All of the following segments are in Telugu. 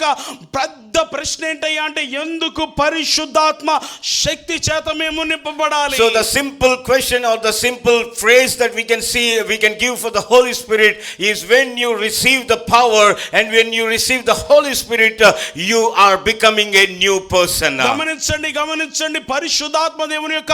గనక పెద్ద ప్రశ్న ఏంటయ్యా అంటే ఎందుకు పరిశుద్ధాత్మ శక్తి చేత మేము నింపబడాలి? So the simple question or the simple phrase that we can give for the Holy Spirit is when you receive the power and when you receive the Holy Spirit you are becoming a new person. గమనించండి పరిశుద్ధాత్మ దేవుని యొక్క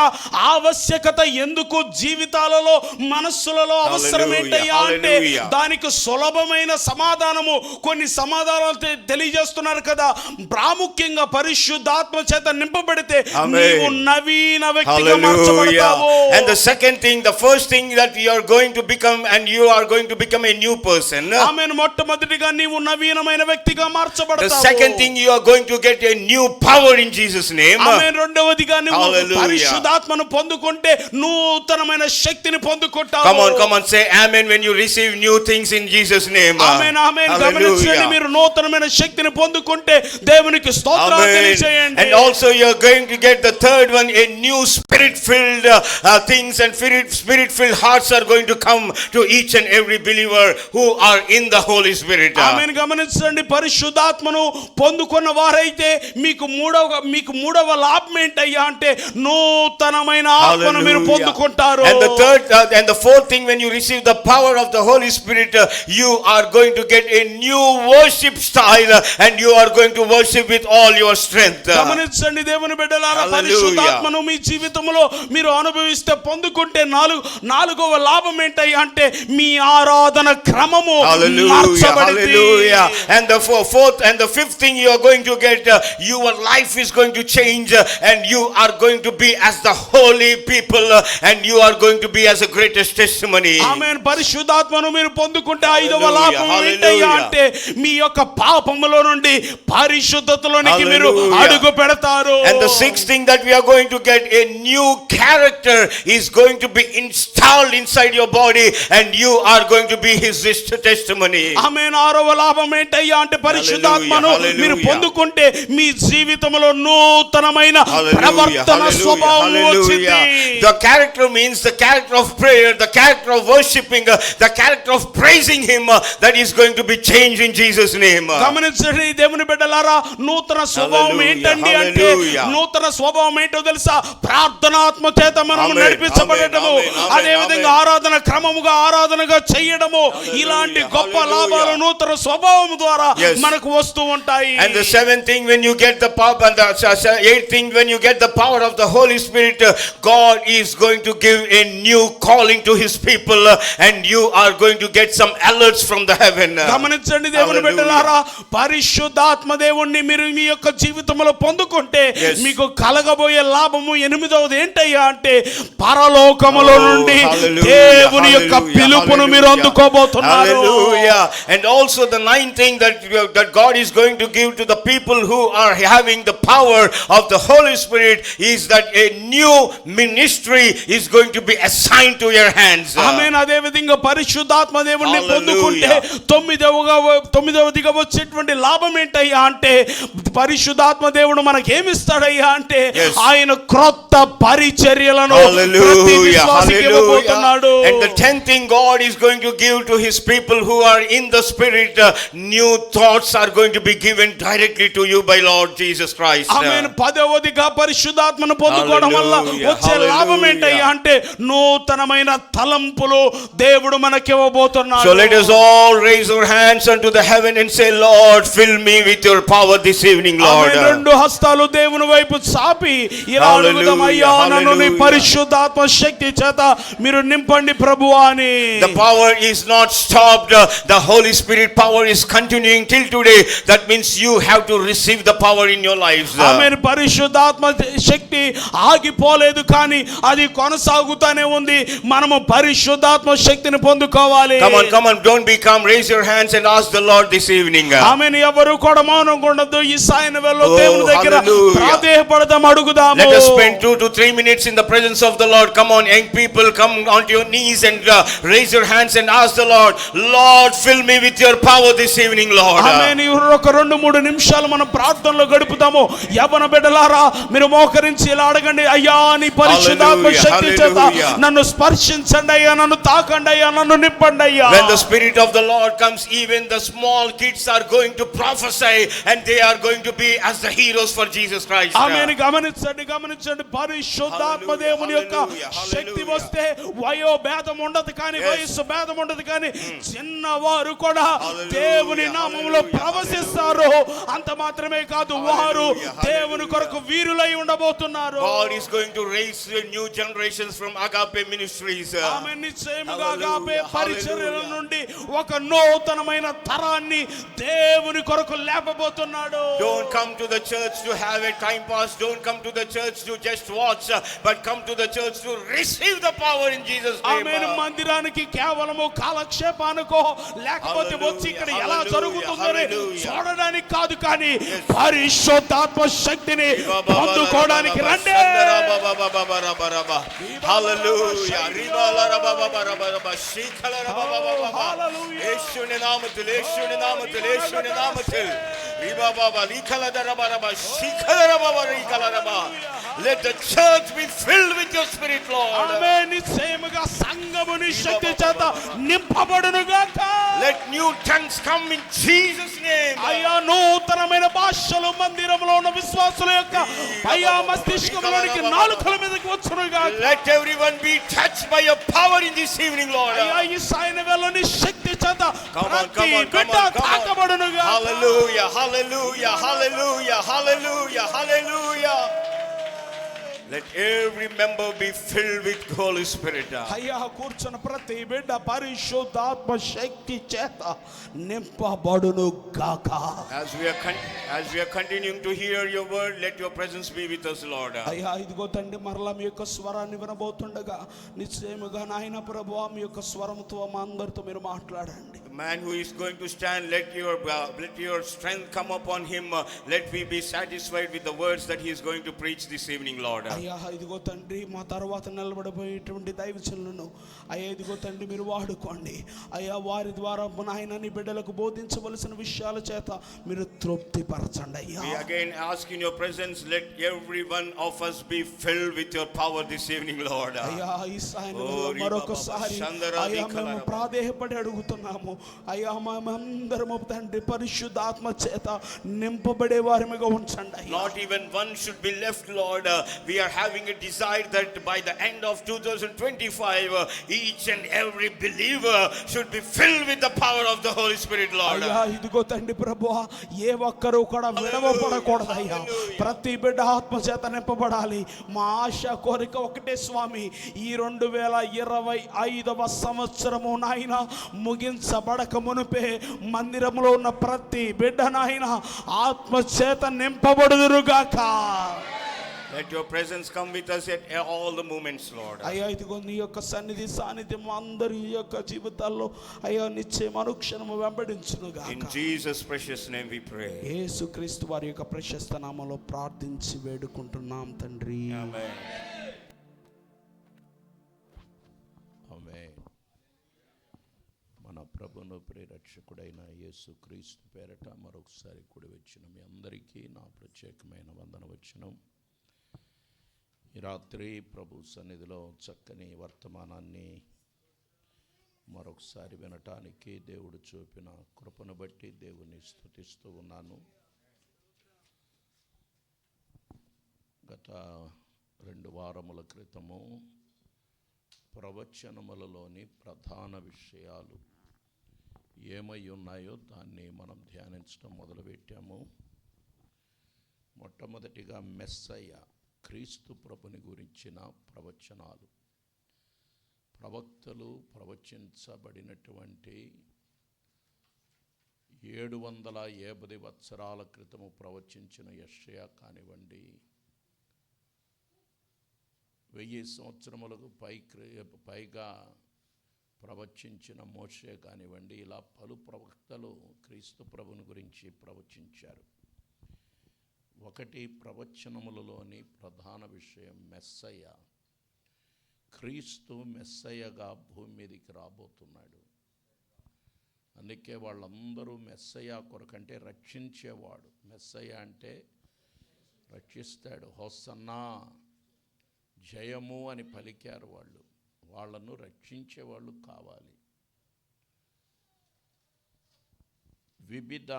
ఆవశ్యకత ఎందుకు జీవితాలలో మనస్సులలో అవసరం ఏంటయ్యా అంటే దానికి సులభమైన సమాధానము కొన్ని సమాధానాలు తెలియజేస్తున్నారు కదా. ప్రాముఖ్యంగా పరిశుద్ధాత్మ చేత నింపబడితే నీవు నవీన వ్యక్తిగా మార్చబడతావు. And the second thing, the first thing that you are going to become and you are going to become a new person. ఆమేన్. మొట్టమొదటిగా నీవు నవీనమైన వ్యక్తిగా మార్చబడతావు. The second thing, you are going to get a new power in Jesus name. ఆమేన్. రెండవదిగా నీవు పరిశుద్ధాత్మను పొందుకుంటే నూతనమైన శక్తిని పొందుకుంటావు. Come on say amen when you receive new things in Jesus name. ఆమేన్. గమనించండి, మీరు నూతనమైన శక్తిని పొందుకుంటే దేవునికి స్తోత్రాలు తెలియజేయండి. And also you are going to get the third one, a new spirit filled things and spirit filled hearts are going to come to each and every believer who are in the Holy Spirit. ఆమేన్. గమనించండి, పరిశుద్ధాత్మను పొందుకున్న వారైతే మీకు మూడవ లాభం ఏంటయ్యా అంటే నూతనమైన ఆత్మను మీరు పొందుకుంటారు. And the third and the fourth thing, when you receive the power of the Holy Spirit you are going to get a new worship style and you are going to worship with all your strength. గమనించండి దేవుని బిడ్డలారా, పరిశుద్ధాత్మను మీ జీవితంలో మీరు అనుభవిస్తే పొందుకుంటే నాలుగవ లాభం ఏంటయ్యా అంటే మీ ఆరాధన క్రమము మార్చబడింది. And the fourth and the fifth thing you are going to get, your life is going to change and you are going to be as the holy people and you are going to be as a greatest testimony. ఆమేన్. పరిశుద్ధాత్మను మీరు పొందుకుంటే ఐదవ లాభం ఏంటయ్యా అంటే మీ యొక్క పాపములో నుండి పరిశుద్ధతలోనికి మీరు అడుగు పెడతారు. And the sixth thing that we are going to get, a new character is going to be installed inside your body and you are going to be his testimony. ఆమేన్. ఆరవ లాభం ఏంటయ్యా అంటే పరిశుద్ధాత్మను మీరు పొందుకుంటే మీ జీవితంలో నూతనమైన ప్రవర్తన స్వభావం వచ్చింది. The character means the character of prayer, the character of worshiping, the character of praising him that is going to be changed in Jesus name. గమనించండి దేవుని బిడ్డలారా, నూతన స్వభావం ఏంటండి అంటే నూతన స్వభావం ఏంటో తెలుసా? ప్రార్థనాత్మ చేత మనం నడిపించబడటము, అదే విధంగా ఆరాధన క్రమముగా ఆరాధనగా చేయడము, ఇలాంటి గొప్ప లాభాలు నూతన స్వభావం ద్వారా మనకు వస్తూ ఉంటాయి. And the seventh thing, when you get the power, and the eighth thing, when you get the power of the Holy Spirit, God is going to give a new calling to his people and you are going to get some alerts from the heaven. గమనించండి దేవుని బిడ్డలారా, పరిశుద్ధాత్మ దేవుణ్ణి మీరు మీ యొక్క జీవితంలో పొందుకుంటే మీకు కలగబోయే లాభము ఎనిమిదవది ఏంటయ్యా అంటే పరలోకములో నుండి దేవుని యొక్క పిలుపును మీరు అందుకోబోతున్నారు. And also the ninth thing that God is going to give to the people who are having the power of the Holy Spirit is that a new ministry is going to be assigned to your hands. ఆమేన్. అదే విధంగా పరిశుద్ధాత్మ దేవుణ్ణి పొందుకుంటే తొమ్మిదవదిగా వచ్చేటువంటి లాభం ఏంటయ్యా అంటే పరిశుద్ధాత్మ దేవుడు మనకి ఏమిస్తాడయ్యా అంటే ఆయన క్రొత్త పరిచర్యలను ప్రతి విశ్వాసికి ఇవ్వబోతున్నాడు. And the 10th thing God is going to give to his people who are in the Spirit, new thoughts are going to be given directly to you by Lord Jesus Christ. ఆమేన్. 10వదిగా పరిశుద్ధాత్మను పొందుకోవడం వల్ల వచ్చే లాభం ఏంటయ్యా అంటే నూతనమైన తలంపులు దేవుడు మనకి ఇవ్వబోతున్నాడు. So let us all raise our hands unto the heaven and say, Lord, fill me with your power this evening, Lord. ఆమేన్. రెండు హస్తాలు దేవుని వైపు చాపి ఇలా అడుగుదాం, అయ్యా నన్ను నీ పరిశుద్ధాత్మ శక్తి చేత మీరు నింపండి ప్రభువా అని. The power is not stopped. The Holy Spirit power is continuing till today. That means you have to receive the power in your lives. ఆమేన్. పరిశుద్ధాత్మ శక్తి ఆగిపోలేదు కానీ అది కొనసాగుతూనే ఉంది. మనము పరిశుద్ధాత్మ శక్తిని పొందుకోవాలి. Come on, don't be calm. Raise your hands and ask the Lord this evening. ఆమేన్. ఎవరు కూడా మౌనంగా ఉండొద్దు. ఈ సాయనవేళలో Oh, దేవుని దగ్గర hallelujah. ప్రాధేయపడదాం, అడుగుదాము. Let us spend 2 to 3 minutes in the presence of the Lord. Come on, young people, come onto your knees and raise your hands and ask the Lord, Lord, fill me with your power this evening, Lord. ఆమేన్. ఒక 2-3 నిమిషాలు మనం ప్రార్థనలో గడుపుతాము. యవ్వన బిడ్డలారా, మీరు మోకరించి ఇలా అడగండి, అయ్యా నీ పరిశుద్ధాత్మ శక్తి చేత నన్ను స్పర్శించండి అయ్యా, నన్ను తాకండి అయ్యా, నన్ను నింపండి అయ్యా. When the Spirit of the Lord comes, even the small kids are going to prophesy and they are going to be as the heroes for Jesus Christ. ఆమేన్. గమనించండి పరిశుద్ధాత్మ దేవుని యొక్క శక్తి వస్తే వయో భేదం ఉండదు కానీ, వయస్సు భేదం ఉండదు కానీ, చిన్నవారు కూడా దేవుని నామములో ప్రవశిస్తారు. అంత మాత్రమే కాదు, వారు దేవుని కొరకు వీరులై ఉండబోతున్నారు. God is going to raise new generations from Agape Ministries. ఆమేన్. నిశ్చయముగా అగాపే పరిచర్యల నుండి ఒక నూతనమైన తరాన్ని దేవుని కొరకు లేపబోతున్నాడు. Don't come to the church to have a time pass. Don't come to the church to just watch, but come to the church to receive the power in Jesus name. ఆమేన్. మందిరానికి కేవలము కాలక్షేపానికో లేకపోతే వచ్చి ఇక్కడ ఎలా జరుగుతుందని చూడడానికి కాదు కానీ, పరిశుద్ధాత్మ శక్తిని పొందుకోవడానికి రండి. హల్లెలూయా. యేసుని నామములో, యేసుని నామములో, యేసుని నామములో. Let the church be filled with your spirit, Lord. ఆమేన్. నిశ్చయముగా సంఘము నీ శక్తి చేత నింపబడును గాక. Let new tongues come in Jesus name. అయ్యా నూతనమైన భాషలు మందిరంలో ఉన్న విశ్వాసుల యొక్క అయ్యా మస్తిష్కములోనికి నాలుకల మీదకి వచ్చును గాక. Let everyone be touched by your power in this evening, Lord. అయ్యా ఈ సాయనవేళలో నీ శక్తి చేత Come on, ప్రతి బిడ్డ తాకబడును గాక. Hallelujah, hallelujah, hallelujah, hallelujah, hallelujah. Let every member be filled with Holy Spirit. అయ్యా కూర్చున్న ప్రతి బిడ్డ పరిశుద్ధాత్మ శక్తి చేత నింపబడును గాక. As we are continuing to hear your word, let your presence be with us, Lord. అయ్యా ఇదిగో తండ్రి, మరలా మీ యొక్క స్వరాన్ని వినబోతుండగా నిశ్చయముగా నాయన ప్రభువా మీ యొక్క స్వరంతో మా అందరితో మీరు మాట్లాడండి. The man who is going to stand, let your strength come upon him. Let me be satisfied with the words that he is going to preach this evening, Lord. అయ్యా ఇదిగో తండ్రి, మా తర్వాత నిలబడిపోయేటువంటి దైవజనులను అయ్యా ఇదిగో తండ్రి మీరు వాడుకోండి. అయ్యా వారి ద్వారా నాయన నీ బిడ్డలకు బోధించవలసిన విషయాల చేత మీరు తృప్తిపరచండి. అయ్యా We again ask in your presence, let every one of us be filled with your power this evening, Lord. అయ్యా ఈ సాయంత్రం మరొకసారి అయ్యా మేము ప్రాధేయపడి అడుగుతున్నాము. అయ్యా మేమందరము తండ్రి పరిశుద్ధాత్మ చేత నింపబడే వారిగా ఉంచండి. Not even one should be left, Lord. We are having a desire that by the end of 2025, each and every believer should be filled with the power of the Holy Spirit, Lord. అయ్యా ఇదిగో తండ్రి ప్రభువా, ఏ ఒక్కరు కూడా విడవపడకూడదు అయ్యా. ప్రతి బిడ్డ ఆత్మ చేత నింపబడాలి. మా ఆశ కోరిక ఒకటే స్వామి, ఈ 2025వ సంవత్సరము నాయన ముగించబడక మునిపే మందిరంలో ఉన్న ప్రతి బిడ్డ నాయన ఆత్మ చేత నింపబడుదురుగాక. Let your presence come with us at all the moments, Lord. అయ్యా ఇదిగో నీ యొక్క సన్నిధి సాన్నిధ్యం అందరి యొక్క జీవితాల్లో అయ్యా నిశ్చయం అనుక్షణము వెంబడించునుగాక. In Jesus' precious name we pray. యేసుక్రీస్తు వారి యొక్క ప్రశస్త నామములో ప్రార్థించి వేడుకుంటున్నాం తండ్రి. Amen. మన ప్రభును ప్రియరక్షకుడైన యేసుక్రీస్తు పేరట మరొకసారి కూడి వచ్చిన మీ అందరికీ నా ప్రత్యేకమైన వందనవచనం. ఈ రాత్రి ప్రభు సన్నిధిలో చక్కని వర్తమానాన్ని మరొకసారి వినటానికి దేవుడు చూపిన కృపను బట్టి దేవుని స్తుతిస్తూ ఉన్నాను. గత 2 వారముల క్రితము ప్రవచనములలోని ప్రధాన విషయాలు ఏమై ఉన్నాయో దాన్ని మనం ధ్యానించడం మొదలుపెట్టాము. మొట్టమొదటిగా మెస్సయ్య క్రీస్తు ప్రభుని గురించిన ప్రవచనాలు. ప్రవక్తలు ప్రవచించబడినటువంటి 750 వత్సరాల క్రితము ప్రవచించిన యెషయా కానివ్వండి, 1000 సంవత్సరములకు పైగా ప్రవచించిన మోషే కానివ్వండి, ఇలా పలు ప్రవక్తలు క్రీస్తు ప్రభుని గురించి ప్రవచించారు. ఒకటి, ప్రవచనములలోని ప్రధాన విషయం మెస్సయ్య. క్రీస్తు మెస్సయ్యగా భూమి మీదకి రాబోతున్నాడు. అందుకే వాళ్ళందరూ మెస్సయ్య కొరకంటే రక్షించేవాడు. మెస్సయ్య అంటే రక్షిస్తాడు. హోసన్నా, జయము అని పలికారు వాళ్ళు. వాళ్ళను రక్షించేవాళ్ళు కావాలి. వివిధ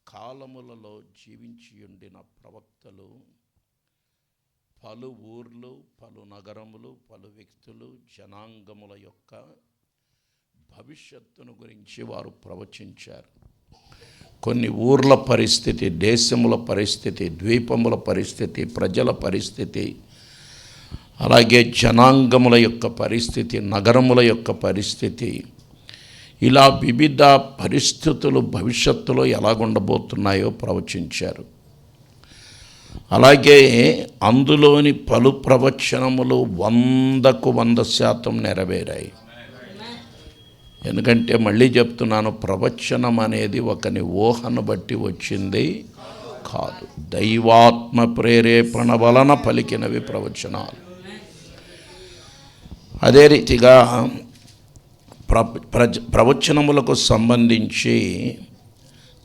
కాలములలో జీవించి ఉండిన ప్రవక్తలు, పలు ఊర్లు, పలు నగరములు, పలు వ్యక్తులు, జనాంగముల యొక్క భవిష్యత్తును గురించి వారు ప్రవచించారు. కొన్ని ఊర్ల పరిస్థితి, దేశముల పరిస్థితి, ద్వీపముల పరిస్థితి, ప్రజల పరిస్థితి, అలాగే జనాంగముల యొక్క పరిస్థితి, నగరముల యొక్క పరిస్థితి, ఇలా వివిధ పరిస్థితులు భవిష్యత్తులో ఎలాగుండబోతున్నాయో ప్రవచించారు. అలాగే అందులోని పలు ప్రవచనములు 100% నెరవేరాయి. ఎందుకంటే మళ్ళీ చెప్తున్నాను, ప్రవచనం అనేది ఒకని ఊహను బట్టి వచ్చింది కాదు. దైవాత్మ ప్రేరేపణ వలన పలికినవి ప్రవచనాలు. అదే రీతిగా ప్రవచనములకు సంబంధించి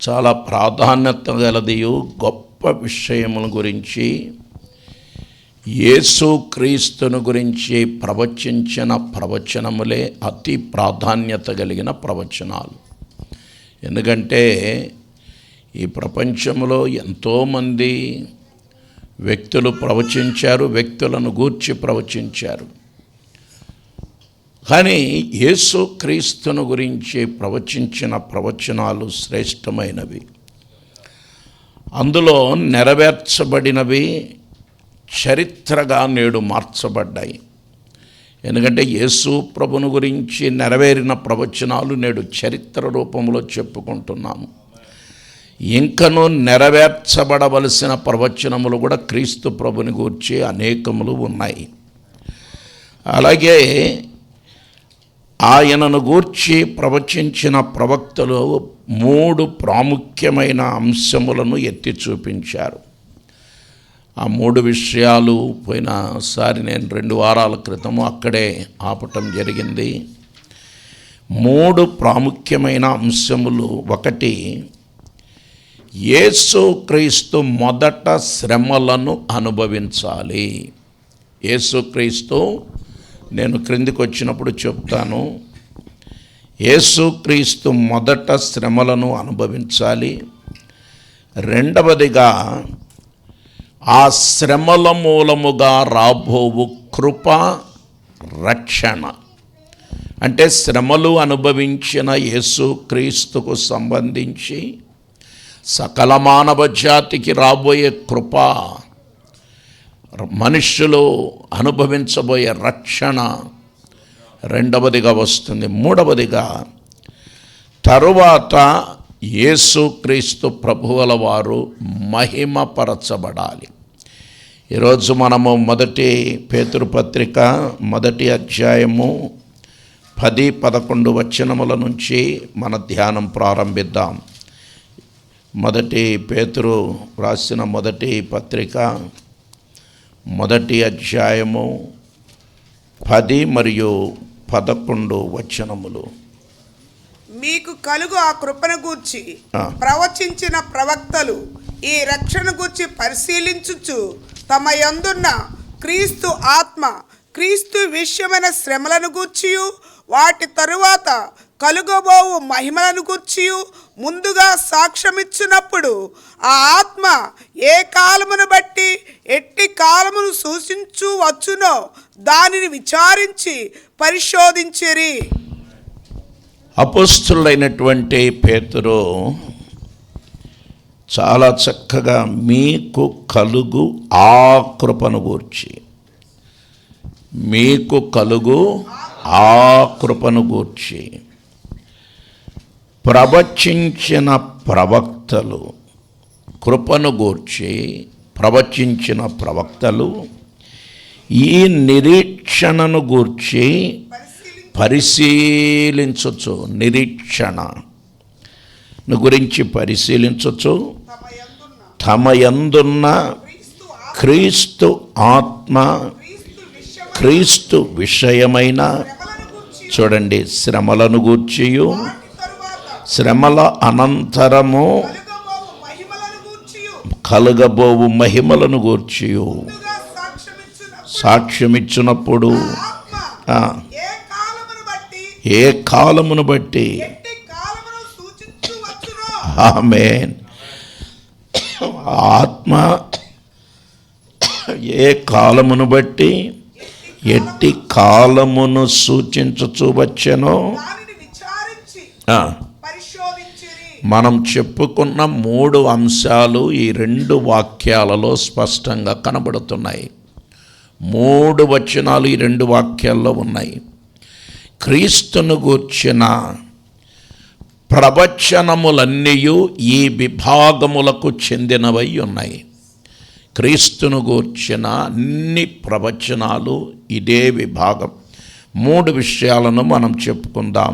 చాలా ప్రాధాన్యత గలదియు గొప్ప విషయముల గురించి, యేసుక్రీస్తును గురించి ప్రవచించిన ప్రవచనములే అతి ప్రాధాన్యత కలిగిన ప్రవచనాలు. ఎందుకంటే ఈ ప్రపంచంలో ఎంతోమంది వ్యక్తులు ప్రవచించారు, వ్యక్తులను గూర్చి ప్రవచించారు. కానీ యేసుక్రీస్తును గురించి ప్రవచించిన ప్రవచనాలు శ్రేష్టమైనవి. అందులో నెరవేర్చబడినవి చరిత్రగా నేడు మార్చబడ్డాయి. ఎందుకంటే యేసు ప్రభును గురించి నెరవేరిన ప్రవచనాలు నేడు చరిత్ర రూపంలో చెప్పుకుంటున్నాము. ఇంకనూ నెరవేర్చబడవలసిన ప్రవచనములు కూడా క్రీస్తు ప్రభుని గురించి అనేకములు ఉన్నాయి. అలాగే ఆయనను గూర్చి ప్రవచించిన ప్రవక్తలు 3 ప్రాముఖ్యమైన అంశములను ఎత్తి చూపించారు. ఆ 3 విషయాలు పోయినసారి నేను 2 వారాల క్రితము అక్కడే ఆపటం జరిగింది. 3 ప్రాముఖ్యమైన అంశములు. 1, యేసుక్రీస్తు మొదట శ్రమలను అనుభవించాలి. యేసుక్రీస్తు, నేను క్రిందికి వచ్చినప్పుడు చెప్తాను, యేసుక్రీస్తు మొదట శ్రమలను అనుభవించాలి. 2వదిగా ఆ శ్రమల మూలముగా రాబోవు కృప, రక్షణ. అంటే శ్రమలు అనుభవించిన యేసుక్రీస్తుకు సంబంధించి సకల మానవ జాతికి రాబోయే కృప, మనుష్యులు అనుభవించబోయే రక్షణ 2వదిగా వస్తుంది. 3వదిగా తరువాత యేసుక్రీస్తు ప్రభువుల వారు మహిమపరచబడాలి. ఈరోజు మనము 1 పేతురు పత్రిక 1వ అధ్యాయము 10-11 వచనముల నుంచి మన ధ్యానం ప్రారంభిద్దాం. 1 పేతురు రాసిన 1వ పత్రిక 1వ అధ్యాయము 10 మరియు 11 వచనములు. మీకు కలుగు ఆ కృపను గూర్చి ప్రవచించిన ప్రవక్తలు ఈ రక్షణ గూర్చి పరిశీలించుచు తమ యందున్న క్రీస్తు ఆత్మ, క్రీస్తు విషయమైన శ్రమలను గూర్చియు వాటి తరువాత కలుగబోవు మహిమలను గూర్చియు ముందుగా సాక్ష్యమిచ్చినప్పుడు ఆ ఆత్మ ఏ కాలమును బట్టి ఎట్టి కాలమును సూచించు వచ్చునో దానిని విచారించి పరిశోధించిరి. అపోస్తులైనటువంటి పేతురు చాలా చక్కగా మీకు కలుగు ఆ కృపను గూర్చి, మీకు కలుగు ఆ కృపను గూర్చి ప్రవచించిన ప్రవక్తలు, కృపను గూర్చి ప్రవచించిన ప్రవక్తలు ఈ నిరీక్షణను గూర్చి పరిశీలించచ్చు. నిరీక్షణ గురించి పరిశీలించచ్చు. తమ యందున్న క్రీస్తు ఆత్మ క్రీస్తు విషయమైన చూడండి శ్రమలను గూర్చియు శ్రమల అనంతరము కలుగబోవు మహిమలను గూర్చియు సాక్ష్యమిచ్చినప్పుడు ఏ కాలమును బట్టి ఆమేన్ ఆత్మ ఏ కాలమును బట్టి ఎట్టి కాలమును సూచించుచూ వచ్చెనో మనం చెప్పుకున్న 3 అంశాలు ఈ 2 వాక్యాలలో స్పష్టంగా కనబడుతున్నాయి. 3 వచనాలు ఈ 2 వాక్యాల్లో ఉన్నాయి. క్రీస్తును గూర్చిన ప్రవచనములన్నీ ఈ విభాగములకు చెందినవై ఉన్నాయి. క్రీస్తును గూర్చిన అన్ని ప్రవచనాలు ఇదే విభాగం. 3 విషయాలను మనం చెప్పుకుందాం.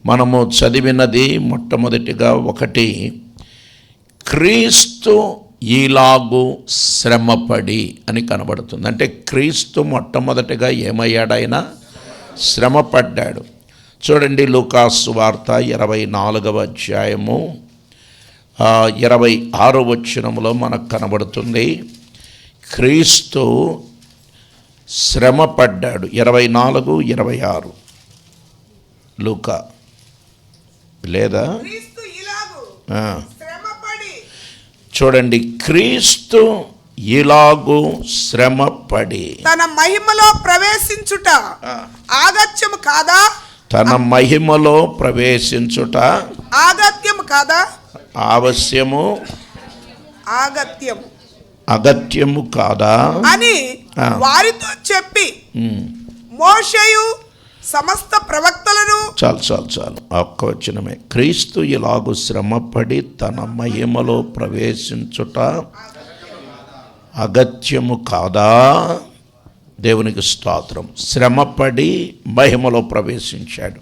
మనము చదివినది మొట్టమొదటిగా 1 క్రీస్తు ఈలాగు శ్రమపడి అని కనబడుతుంది. అంటే క్రీస్తు మొట్టమొదటిగా ఏమయ్యాడైనా శ్రమపడ్డాడు. చూడండి లూకాసు వార్త 24వ అధ్యాయము 26వ వచనములో మనకు కనబడుతుంది క్రీస్తు శ్రమపడ్డాడు. 24, 26 లూకా లేదా చూడండి క్రీస్తు ఇలాగు శ్రమపడి తన మహిమలో ప్రవేశించుట ఆగత్యము కాదా? తన మహిమలో ప్రవేశించుట ఆగత్యము కాదా? ఆవశ్యము అగత్యము కాదా అని వారితో చెప్పి మోషేయు సమస్త ప్రవక్తలను చాలు ఒక్క వచనమే. క్రీస్తు ఇలాగు శ్రమపడి తన మహిమలో ప్రవేశించుట అగత్యము కాదా? దేవునికి స్తోత్రం. శ్రమపడి మహిమలో ప్రవేశించాడు.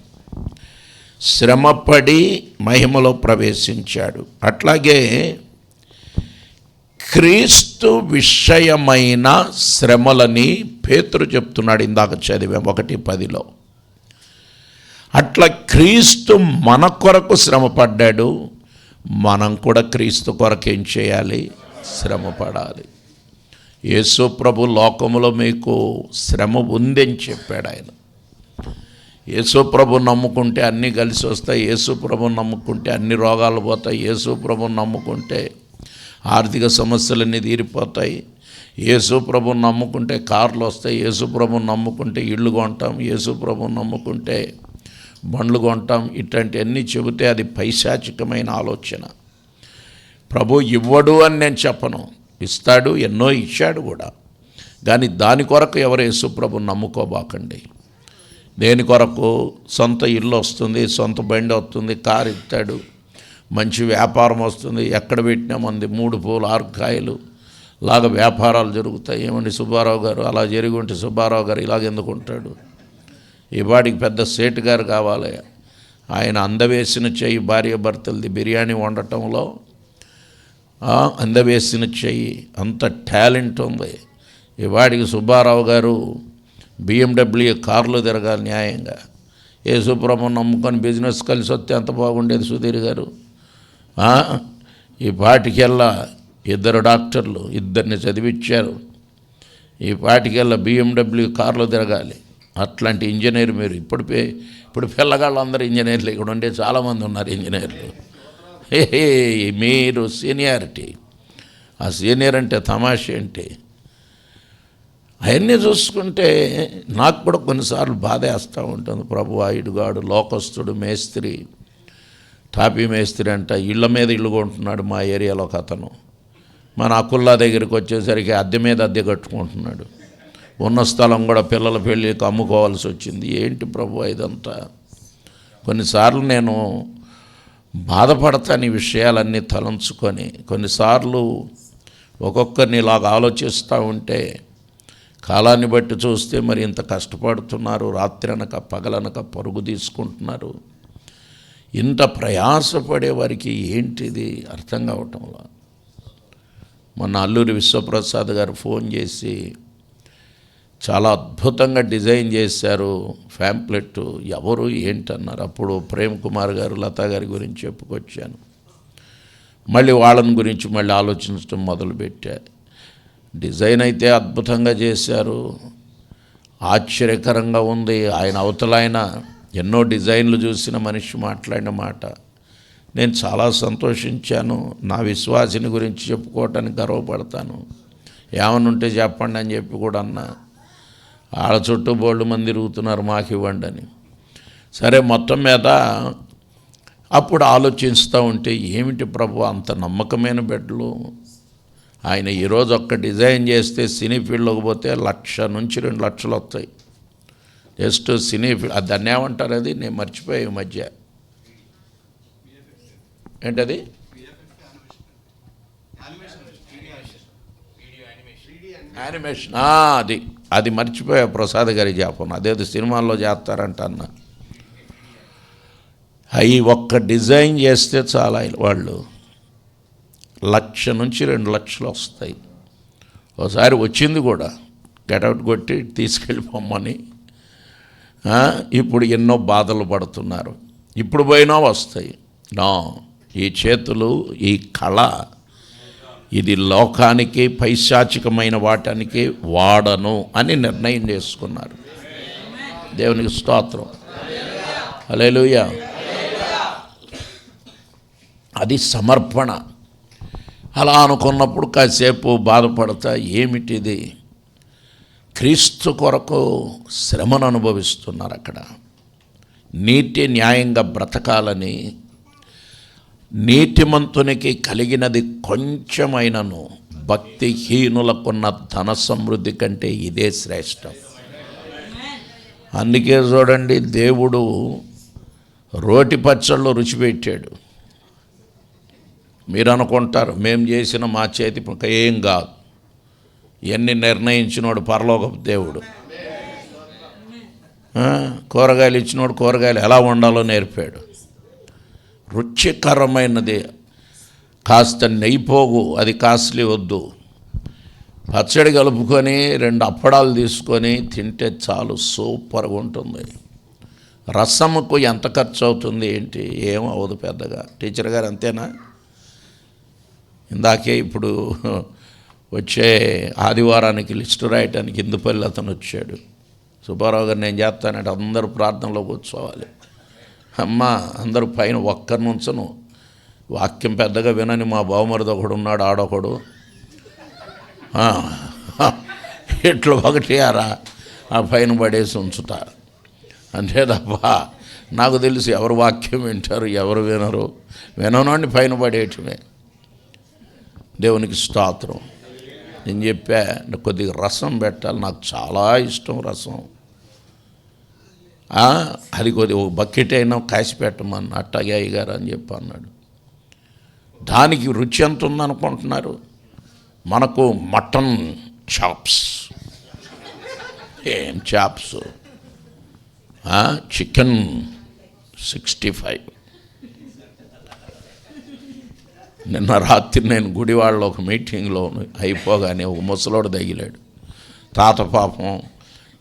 శ్రమపడి మహిమలో ప్రవేశించాడు. అట్లాగే క్రీస్తు విషయమైన శ్రమలని పేతురు చెప్తున్నాడు. ఇందాక చదివాం 1:10. అట్లా క్రీస్తు మన కొరకు శ్రమపడ్డాడు. మనం కూడా క్రీస్తు కొరకు ఏం చేయాలి? శ్రమపడాలి. యేసు ప్రభు లోకములో మీకు శ్రమ ఉందని చెప్పాడు ఆయన. యేసు ప్రభు నమ్ముకుంటే అన్నీ కలిసి వస్తాయి. యేసు ప్రభు నమ్ముకుంటే అన్ని రోగాలు పోతాయి. యేసు ప్రభు నమ్ముకుంటే ఆర్థిక సమస్యలన్నీ తీరిపోతాయి. యేసు ప్రభు నమ్ముకుంటే కార్లు వస్తాయి. యేసు ప్రభు నమ్ముకుంటే ఇళ్ళు కొంటాం. యేసు ప్రభు నమ్ముకుంటే బండ్లు కొంటాం. ఇట్లాంటివన్నీ చెబితే అది పైశాచికమైన ఆలోచన. ప్రభు ఇవ్వడు అని నేను చెప్పను, ఇస్తాడు, ఎన్నో ఇచ్చాడు కూడా. కానీ దాని కొరకు ఎవరు యేసు ప్రభు నమ్ముకోబాకండి. దేని కొరకు? సొంత ఇల్లు వస్తుంది, సొంత బండి వస్తుంది, కారు ఇస్తాడు, మంచి వ్యాపారం వస్తుంది, ఎక్కడ పెట్టినా మంది 3 పూలు 6 కాయలు లాగా వ్యాపారాలు జరుగుతాయి. ఏమండి సుబ్బారావు గారు అలా జరిగి ఉంటే సుబ్బారావు గారు ఇలాగెందుకు ఉంటాడు? ఈ వాడికి పెద్ద సేటు గారు కావాలి. ఆయన అందవేసిన చెయ్యి భార్య భర్తలది బిర్యానీ వండటంలో అందవేసిన చెయ్యి, అంత టాలెంట్ ఉంది ఈ వాడికి. సుబ్బారావు గారు BMW కార్లు తిరగాలి న్యాయంగా. యేసుప్రభుని నమ్ముకొని బిజినెస్ కలిసి వస్తే ఎంత బాగుండేది సుధీర్ గారు. ఈ పాటికెల్లా 2 డాక్టర్లు 2ని చదివించారు. ఈ పాటికెల్లా BMW కార్లు తిరగాలి. అట్లాంటి ఇంజనీర్ మీరు. ఇప్పుడు పిల్లగాళ్ళు అందరూ ఇంజనీర్లు ఇక్కడ ఉండే చాలామంది ఉన్నారు ఇంజనీర్లు. మీరు సీనియారిటీ, ఆ సీనియర్ అంటే తమాష ఏంటి? అవన్నీ చూసుకుంటే నాకు కూడా కొన్నిసార్లు బాధ వేస్తూ ఉంటుంది. ప్రభు ఇడుగాడు లోకస్తుడు మేస్త్రి, టాపీ మేస్త్రి అంట, ఇళ్ళ మీద ఇల్లు కొంటున్నాడు. మా ఏరియాలో ఒక అతను మన అకుల్లా దగ్గరికి వచ్చేసరికి అద్దె మీద అద్దె కట్టుకుంటున్నాడు. ఉన్న స్థలం కూడా పిల్లల పెళ్ళికి అమ్ముకోవాల్సి వచ్చింది. ఏంటి ప్రభు ఇదంతా? కొన్నిసార్లు నేను బాధపడతాను ఈ విషయాలన్నీ తలంచుకొని. కొన్నిసార్లు ఒక్కొక్కరిని ఇలాగ ఆలోచిస్తూ ఉంటే కాలాన్ని బట్టి చూస్తే మరి ఇంత కష్టపడుతున్నారు, రాత్రి అనక పగలనక పరుగు తీసుకుంటున్నారు. ఇంత ప్రయాసపడే వారికి ఏంటిది అర్థం కావటంలో. మొన్న అల్లూరి విశ్వప్రసాద్ గారు ఫోన్ చేసి చాలా అద్భుతంగా డిజైన్ చేశారు ఫ్యాంప్లెట్, ఎవరు ఏంటన్నారు. అప్పుడు ప్రేమ్ కుమార్ గారు, లతా గారి గురించి చెప్పుకొచ్చాను. మళ్ళీ వాళ్ళని గురించి మళ్ళీ ఆలోచించడం మొదలుపెట్టా. డిజైన్ అయితే అద్భుతంగా చేశారు, ఆశ్చర్యకరంగా ఉంది. ఆయన అవతల ఆయన ఎన్నో డిజైన్లు చూసిన మనిషి మాట్లాడిన మాట నేను చాలా సంతోషించాను. నా విశ్వాసిని గురించి చెప్పుకోవటానికి గర్వపడతాను. ఏమని ఉంటే చెప్పండి అని చెప్పి కూడా అన్నా. వాళ్ళ చుట్టూ బోళ్ళు మంది తిరుగుతున్నారు మాకు ఇవ్వండి అని. సరే, మొత్తం మీద అప్పుడు ఆలోచిస్తూ ఉంటే ఏమిటి ప్రభు అంత నమ్మకమైన బెడ్లు. ఆయన ఈరోజు ఒక్క డిజైన్ చేస్తే సినీ ఫీల్డ్లోకి పోతే 1,00,000 నుంచి 2 లక్షలు వస్తాయి. జస్ట్ సినీ ఫీల్డ్, అది దాన్ని ఏమంటారు, అది నేను మర్చిపోయా ఈ మధ్య, ఏంటది, యానిమేషన్. అది మర్చిపోయా, ప్రసాద్ గారి చెప్పను. అదేదో సినిమాల్లో చేస్తారంట అన్న. అవి ఒక్క డిజైన్ చేస్తే చాలా వాళ్ళు 1,00,000 నుంచి 2 లక్షలు వస్తాయి. ఒకసారి వచ్చింది కూడా, గెటౌట్ కొట్టి తీసుకెళ్ళిపోమ్మని. ఇప్పుడు ఎన్నో బాధలు పడుతున్నారు. ఇప్పుడు పోయినా వస్తాయి. ఈ చేతులు, ఈ కళ, ఇది లోకానికి పైశాచికమైన వాటానికి వాడను అని నిర్ణయం చేసుకున్నారు. దేవునికి స్తోత్రం, హల్లెలూయా. అది సమర్పణ. అలా అనుకున్నప్పుడు కాసేపు బాధపడతా, ఏమిటిది, క్రీస్తు కొరకు శ్రమను అనుభవిస్తున్నారు. అక్కడ నీతి న్యాయంగా బ్రతకాలని, నీతిమంతునికి కలిగినది కొంచెమైనను భక్తిహీనులకున్న ధన సమృద్ధి కంటే ఇదే శ్రేష్టం. అందుకే చూడండి, దేవుడు రోటి పచ్చళ్ళు రుచి పెట్టాడు. మీరు అనుకుంటారు మేము చేసిన మా చేతి ఏం కాదు, ఇవన్నీ నిర్ణయించినోడు పరలోకపు దేవుడు. కూరగాయలు ఇచ్చినోడు కూరగాయలు ఎలా వండాలో నేర్పాడు. రుచికరమైనది, కాస్త నెయ్యిపోగు, అది కాస్ట్లీ వద్దు. పచ్చడి కలుపుకొని 2 అప్పడాలు తీసుకొని తింటే చాలు, సూపర్గా ఉంటుంది. రసముకు ఎంత ఖర్చు అవుతుంది ఏంటి, ఏం అవ్వదు పెద్దగా. టీచర్ గారు అంతేనా? ఇందాకే ఇప్పుడు వచ్చే ఆదివారానికి లిస్టు రాయటానికి ఇందుపల్లి అతను వచ్చాడు. సుబ్బారావు గారు నేను చేస్తానంటే అందరూ ప్రార్థనలో కూర్చోవాలి. అమ్మ అందరూ పైన ఒక్కరి నుంచను, వాక్యం పెద్దగా వినని మా బావమరిది ఒకడు ఉన్నాడు, ఆడొకడు ఇట్లా ఒకటి ఆ పైన పడేసి ఉంచుతా అంతే తప్ప నాకు తెలిసి ఎవరు వాక్యం వింటారు ఎవరు వినరు, విననోడిని పైన పడేయటమే. దేవునికి స్తోత్రం. నేను చెప్పా కొద్దిగా రసం పెట్టాలి, నాకు చాలా ఇష్టం రసం. అది కొద్దిగా ఒక బకెట్ అయినా కాసి పెట్టమని అట్టాగే అయ్యగారు అని చెప్పి అన్నాడు. దానికి రుచి ఎంత ఉందనుకుంటున్నారు? మనకు మటన్ చాప్స్, ఏం చాప్స్, చికెన్ 65. నిన్న రాత్రి నేను గుడివాడలో ఒక మీటింగ్లో అయిపోగానే ఒక ముసలోడు తగిలాడు. తాత పాపం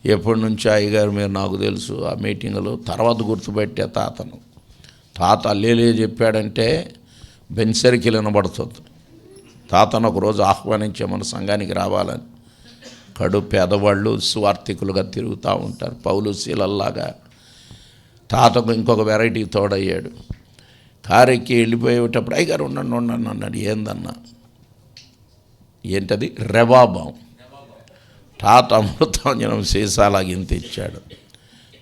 ఎప్పటి నుంచో అయ్యగారు మీరు నాకు తెలుసు ఆ మీటింగ్లో, తర్వాత గుర్తుపెట్టే తాతను. తాత అల్లేలే చెప్పాడంటే బెన్సరికి వినబడుతుంది. తాతను ఒకరోజు ఆహ్వానించే మన సంఘానికి రావాలని. కడు పేదవాళ్ళు స్వార్థికులుగా తిరుగుతూ ఉంటారు, పౌలు శీలల్లాగా. తాతకు ఇంకొక వెరైటీ తోడయ్యాడు. కారెక్కి వెళ్ళిపోయేటప్పుడు అయ్యగారు ఉండండి ఉండండి అన్నాడు. ఏందన్నా? ఏంటది? రెవాబాం. తాత అమృతాంజనం సీసాలాగా ఇంత ఇచ్చాడు,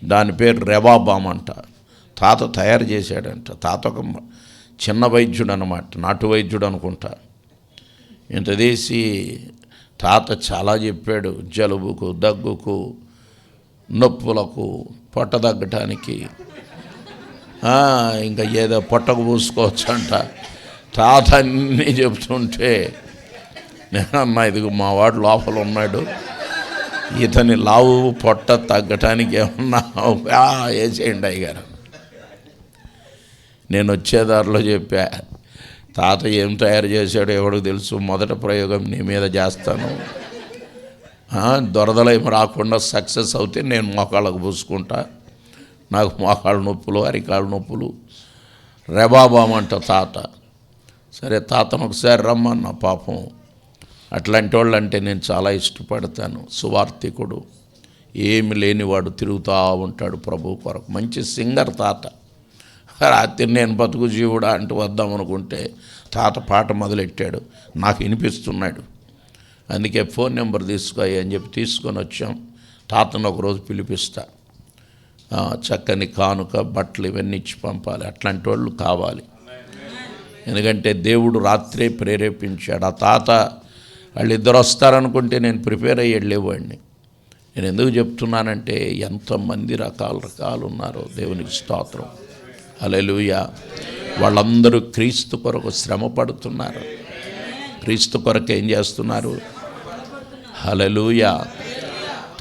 దాని పేరు రెవాబాం అంట. తాత తయారు చేశాడంట. తాత ఒక చిన్న వైద్యుడు అన్నమాట, నాటు వైద్యుడు అనుకుంటా. ఇంత తీసి తాత చాలా చెప్పాడు, జలుబుకు, దగ్గుకు, నొప్పులకు, పొట్ట తగ్గటానికి, ఇంకా ఏదో పొట్టకు పూసుకోవచ్చు అంట. తాత అన్నీ చెప్తుంటే నేనన్నా ఇదిగో మా వాడు లోపల ఉన్నాడు, ఇతని లావు పొట్ట తగ్గటానికి ఏమన్నా వేసేయండి అయ్యగారు. నేను వచ్చేదారిలో చెప్పా, తాత ఏం తయారు చేశాడో ఎవడికి తెలుసు, మొదటి ప్రయోగం నీ మీద చేస్తాను, దొరదలేమి రాకుండా సక్సెస్ అవుతే నేను మోకాళ్ళకు పూసుకుంటా, నాకు మోకాళ్ళ నొప్పులు అరికాళ్ళ నొప్పులు రెబాబామంట తాత. సరే తాతను ఒకసారి రమ్మన్న, పాపం అట్లాంటి వాళ్ళు అంటే నేను చాలా ఇష్టపడతాను. సువార్థికుడు, ఏమి లేనివాడు, తిరుగుతూ ఉంటాడు ప్రభు కొరకు, మంచి సింగర్ తాత. రాత్రి నేను బతుకు జీవుడా అంటూ వద్దామనుకుంటే తాత పాట మొదలెట్టాడు, నాకు వినిపిస్తున్నాడు. అందుకే ఫోన్ నెంబర్ తీసుకో అని చెప్పి తీసుకొని వచ్చాం. తాతను ఒకరోజు పిలిపిస్తా, చక్కని కానుక బట్టలు ఇవన్నీ ఇచ్చి పంపాలి. అట్లాంటి వాళ్ళు కావాలి. ఎందుకంటే దేవుడు రాత్రే ప్రేరేపించాడు. ఆ తాత వాళ్ళిద్దరు వస్తారనుకుంటే నేను ప్రిపేర్ అయ్యి వెళ్ళేవాడిని. నేను ఎందుకు చెప్తున్నానంటే ఎంతమంది రకాలు ఉన్నారో, దేవునికి స్తోత్రం, హల్లెలూయా. వాళ్ళందరూ క్రీస్తు కొరకు శ్రమ పడుతున్నారు, క్రీస్తు కొరకు ఏం చేస్తున్నారు, హల్లెలూయా.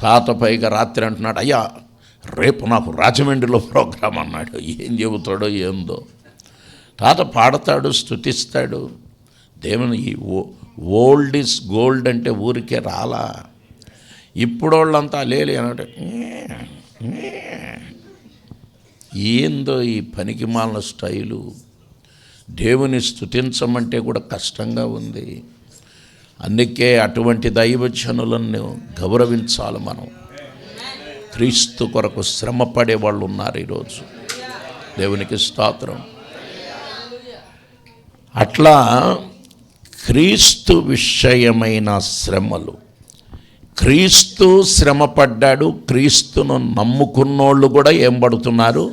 తాత పైగా రాత్రి అంటున్నాడు, అయ్యా రేపు నాకు రాజమండ్రిలో ప్రోగ్రాం అన్నాడు. ఏం చెబుతాడో ఏందో. తాత పాడతాడు, స్తుతిస్తాడు. దేవుని ఈ ఓల్డ్ ఈజ్ గోల్డ్ అంటే ఊరికే రాలా. ఇప్పుడు వాళ్ళంతా లేలే అన్నాడు. ఏందో ఈ పనికి మాలిన స్టైలు. దేవుని స్తుతించమంటే కూడా కష్టంగా ఉంది. అందుకే అటువంటి దైవజనులను గౌరవించాలి మనం. క్రీస్తు కొరకు శ్రమ పడే వాళ్ళు ఉన్నారు ఈరోజు, దేవునికి స్తోత్రం. అట్లా క్రీస్తు విషయమైన శ్రమలు, క్రీస్తు శ్రమ పడ్డాడు. క్రీస్తును నమ్ముకున్నోళ్ళు కూడా ఏం పడుతున్నారు,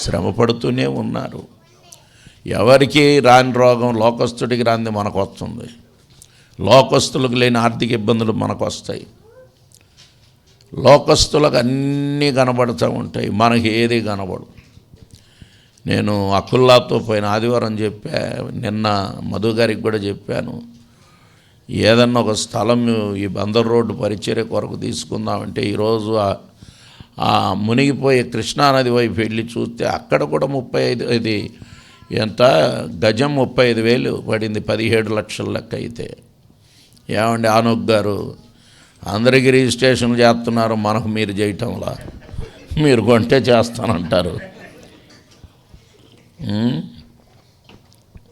శ్రమ పడుతూనే ఉన్నారు. ఎవరికి రాని రోగం లోకస్తుడికి రాంది మనకు వస్తుంది, లోకస్తులకు లేని ఆర్థిక ఇబ్బందులు మనకు వస్తాయి. లోకస్తులకు అన్నీ కనబడుతూ ఉంటాయి, మనకి ఏది కనబడు. నేను అకుల్లాతో పోయిన ఆదివారం చెప్పా, నిన్న మధు గారికి కూడా చెప్పాను, ఏదన్నా ఒక స్థలం ఈ బందర్ రోడ్డు పరిచర్య కొరకు తీసుకుందామంటే ఈరోజు ఆ మునిగిపోయే కృష్ణానది వైపు వెళ్ళి చూస్తే అక్కడ కూడా 35, ఇది ఎంత గజం 35,000 పడింది, 17 లక్షల లెక్క. అయితే ఏమండి ఆనోక్ గారు, అందరికీ రిజిస్ట్రేషన్ చేస్తున్నారు, మనకు మీరు చేయటంలా, మీరు కొంటే చేస్తానంటారు.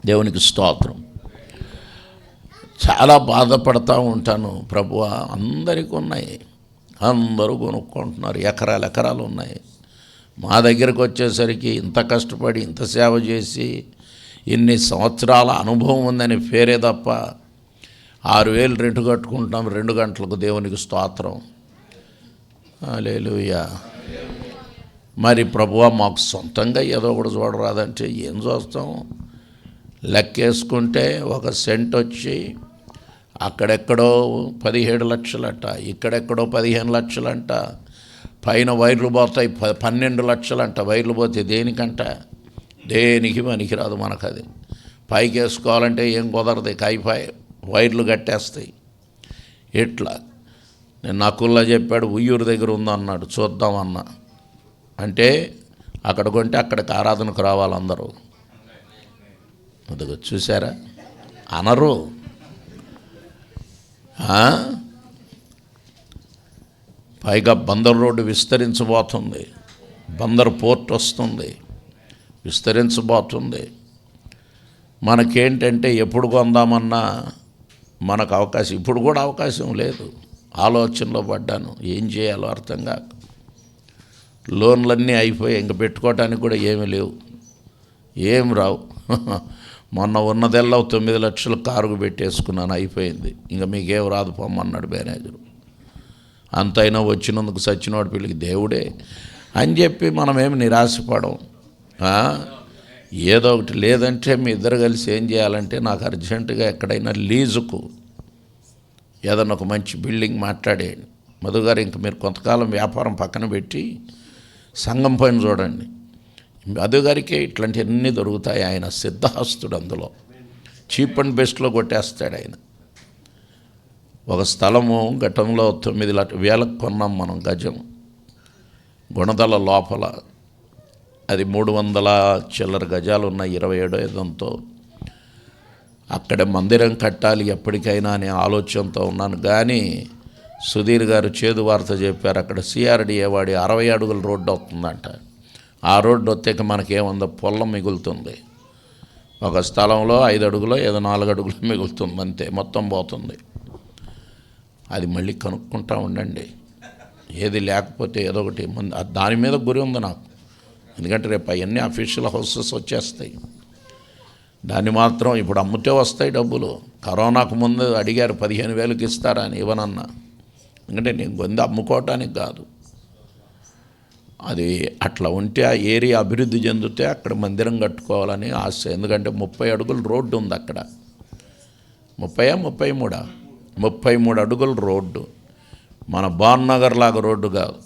దేవునికి స్తోత్రం. చాలా బాధపడతా ఉంటాను ప్రభువా, అందరికీ ఉన్నాయి, అందరూ కొనుక్కుంటున్నారు, ఎకరాలు ఉన్నాయి. మా దగ్గరకు వచ్చేసరికి ఇంత కష్టపడి ఇంత సేవ చేసి ఇన్ని సంవత్సరాల అనుభవం ఉందని పేరే తప్ప 6,000 రెంట్ కట్టుకుంటాం 2 గంటలకు. దేవునికి స్తోత్రం, హల్లెలూయా. మరి ప్రభువా మాకు సొంతంగా ఏదో ఒకటి చూడరాదంటే ఏం చూస్తాం? లెక్కేసుకుంటే ఒక సెంట్ వచ్చి అక్కడెక్కడో 17 లక్షలంట, ఇక్కడెక్కడో 15 లక్షలంట, పైన వైర్లు పోతాయి 12 లక్షలంట. వైర్లు పోతే దేనికంట? దేనికి పనికిరాదు మనకు. అది పైకి వేసుకోవాలంటే ఏం కుదరదు, కాయిపాయి వైర్లు కట్టేస్తాయి. ఇట్లా నేను నకుల్లా చెప్పాడు, ఉయ్యూరు దగ్గర ఉందన్నాడు, చూద్దామన్నా. అంటే అక్కడ కొంటే అక్కడికి ఆరాధనకు రావాలి అందరూ. అదిగో చూసారా, అనరు. పైగా బందర్ రోడ్డు విస్తరించబోతుంది, బందర్ పోర్ట్ వస్తుంది, విస్తరించబోతుంది. మనకేంటంటే ఎప్పుడు కొందామన్నా మనకు అవకాశం, ఇప్పుడు కూడా అవకాశం లేదు. ఆలోచనలో పడ్డాను, ఏం చేయాలో అర్థం కాక. లోన్లన్నీ అయిపోయాయి, ఇంక పెట్టుకోవటానికి కూడా ఏమీ లేవు, ఏం రావు. మొన్న ఉన్నదెల్లా 9 లక్షలు కారుకు పెట్టేసుకున్నాను, అయిపోయింది. ఇంకా మీకేం రాదు పొమ్మన్నాడు మేనేజరు. అంతైనా వచ్చినందుకు సచ్చినోడి పిల్లికి దేవుడే అని చెప్పి మనమేమి నిరాశపడం. ఏదో ఒకటి. లేదంటే మీ ఇద్దరు కలిసి ఏం చేయాలంటే, నాకు అర్జెంటుగా ఎక్కడైనా లీజుకు ఏదన్నా ఒక మంచి బిల్డింగ్ మాట్లాడేయండి. మధుగారు, ఇంక మీరు కొంతకాలం వ్యాపారం పక్కన పెట్టి సంఘం పైన చూడండి. మధుగారికే ఇట్లాంటివన్నీ దొరుకుతాయి. ఆయన సిద్ధహస్తుడు, అందులో చీప్ అండ్ బెస్ట్లో కొట్టేస్తాడు ఆయన. ఒక స్థలము గతంలో 9,000 కొన్నాం మనం, గజం గుణదల లోపల. అది 300 చిల్లర గజాలు ఉన్న 27 ఏదంతో అక్కడ మందిరం కట్టాలి ఎప్పటికైనా అనే ఆలోచనతో ఉన్నాను. కానీ సుధీర్ గారు చేదు వార్త చెప్పారు, అక్కడ సిఆర్డిఏ వాడి 60 అడుగుల రోడ్డు వస్తుందంట. ఆ రోడ్డు వస్తే మనకేముందో పొలం మిగులుతుంది. ఒక స్థలంలో 5 అడుగులో ఏదో 4 అడుగులు మిగులుతుంది అంతే, మొత్తం పోతుంది. అది మళ్ళీ కనుక్కుంటా ఉండండి. ఏది లేకపోతే ఏదో ఒకటి ముందు దాని మీద గురి ఉంది నాకు. ఎందుకంటే రేపు అవన్నీ అఫీషియల్ హౌసెస్ వచ్చేస్తాయి. దాన్ని మాత్రం ఇప్పుడు అమ్ముతే వస్తాయి డబ్బులు. కరోనాకు ముందు అడిగారు 15,000కి ఇస్తారా అని, ఇవ్వనన్నా. ఎందుకంటే నేను గొంతు అమ్ముకోవటానికి కాదు. అది అట్లా ఉంటే ఆ ఏరియా అభివృద్ధి చెందితే అక్కడ మందిరం కట్టుకోవాలని ఆశ. ఎందుకంటే 30 అడుగుల రోడ్డు ఉంది అక్కడ. 33 అడుగుల రోడ్డు. మన భాన్నగర్ లాగా రోడ్డు కాదు.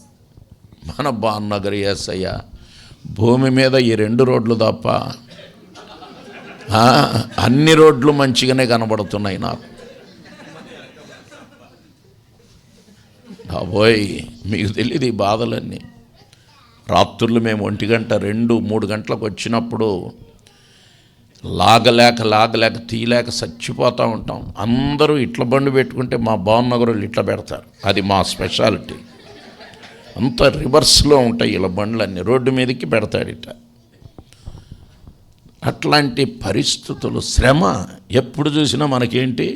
మన భాన్నగర్ ఏసయ్య భూమి మీద ఈ 2 రోడ్లు తప్ప అన్ని రోడ్లు మంచిగానే కనబడుతున్నాయి నాకు. బాబోయ్, మీకు తెలియదు ఈ బాధలన్నీ. రాత్రులు మేము 1 గంట 2-3 గంటలకు వచ్చినప్పుడు లాగలేక తీయలేక చచ్చిపోతూ ఉంటాం. అందరూ ఇట్ల బండి పెట్టుకుంటే మా భావనగర్లు ఇట్లా పెడతారు. అది మా స్పెషాలిటీ. అంత రివర్స్లో ఉంటాయి ఇలా బండ్లన్నీ, రోడ్డు మీదకి పెడతాడు ఇట్లా. అట్లాంటి పరిస్థితులు, శ్రమ ఎప్పుడు చూసినా మనకేంటి,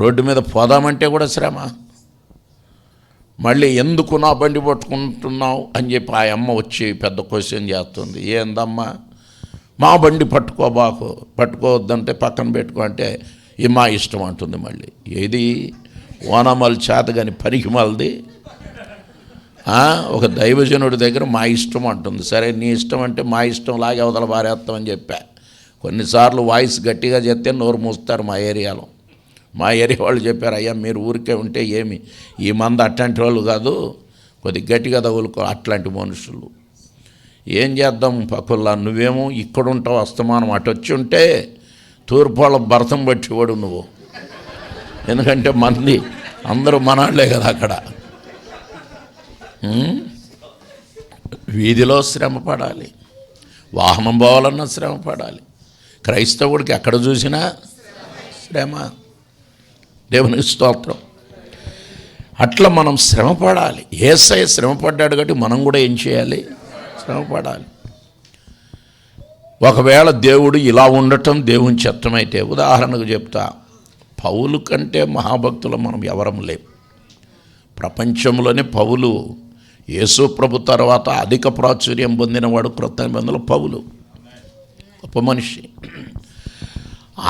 రోడ్డు మీద పోదామంటే కూడా శ్రమ. మళ్ళీ ఎందుకు నా బండి పట్టుకుంటున్నావు అని చెప్పి ఆ అమ్మ వచ్చి పెద్ద క్వశ్చన్ చేస్తుంది. ఏందమ్మా, మా బండి పట్టుకోవద్దంటే పక్కన పెట్టుకో అంటే ఈ మా ఇష్టం అంటుంది. మళ్ళీ ఏది ఓనమల్ చేత కానీ పరికిమలది. ఒక దైవజనుడి దగ్గర మా ఇష్టం అంటుంది. సరే నీ ఇష్టం అంటే మా ఇష్టం లాగే అవతల పారేస్తామని చెప్పా. కొన్నిసార్లు వాయిస్ గట్టిగా చెప్తే నోరు మూస్తారు మా ఏరియాలో. మా ఏరియా వాళ్ళు చెప్పారు, అయ్యా మీరు ఊరికే ఉంటే ఏమి, ఈ మంది అట్లాంటి వాళ్ళు కాదు, కొద్దిగా గట్టిగా తగులుకో. అట్లాంటి మనుషులు ఏం చేద్దాం పక్కల్లా. నువ్వేమో ఇక్కడ ఉంటావు అస్తమానం, అటు వచ్చి ఉంటే తూర్పు వాళ్ళ భరతం పట్టేవాడు నువ్వు. ఎందుకంటే మంది అందరూ మనాళ్లే కదా అక్కడ. వీధిలో శ్రమ పడాలి, వాహనం పోవాలన్నా శ్రమ పడాలి. క్రైస్తవుడికి ఎక్కడ చూసినా శ్రమ. దేవునికి స్తోత్రం. అట్లా మనం శ్రమ పడాలి. యేసయ్య శ్రమ పడ్డాడు కాబట్టి మనం కూడా ఏం చేయాలి, శ్రమ పడాలి. ఒకవేళ దేవుడు ఇలా ఉండటం దేవుని చిత్తమైతే, ఉదాహరణకు చెప్తా, పౌలు కంటే మహాభక్తులు మనం ఎవరం లేం. ప్రపంచంలోనే పౌలు యేసు ప్రభు తర్వాత అధిక ప్రాచుర్యం పొందినవాడు క్రొత్త నిబంధనలో పౌలు. గొప్ప మనిషి.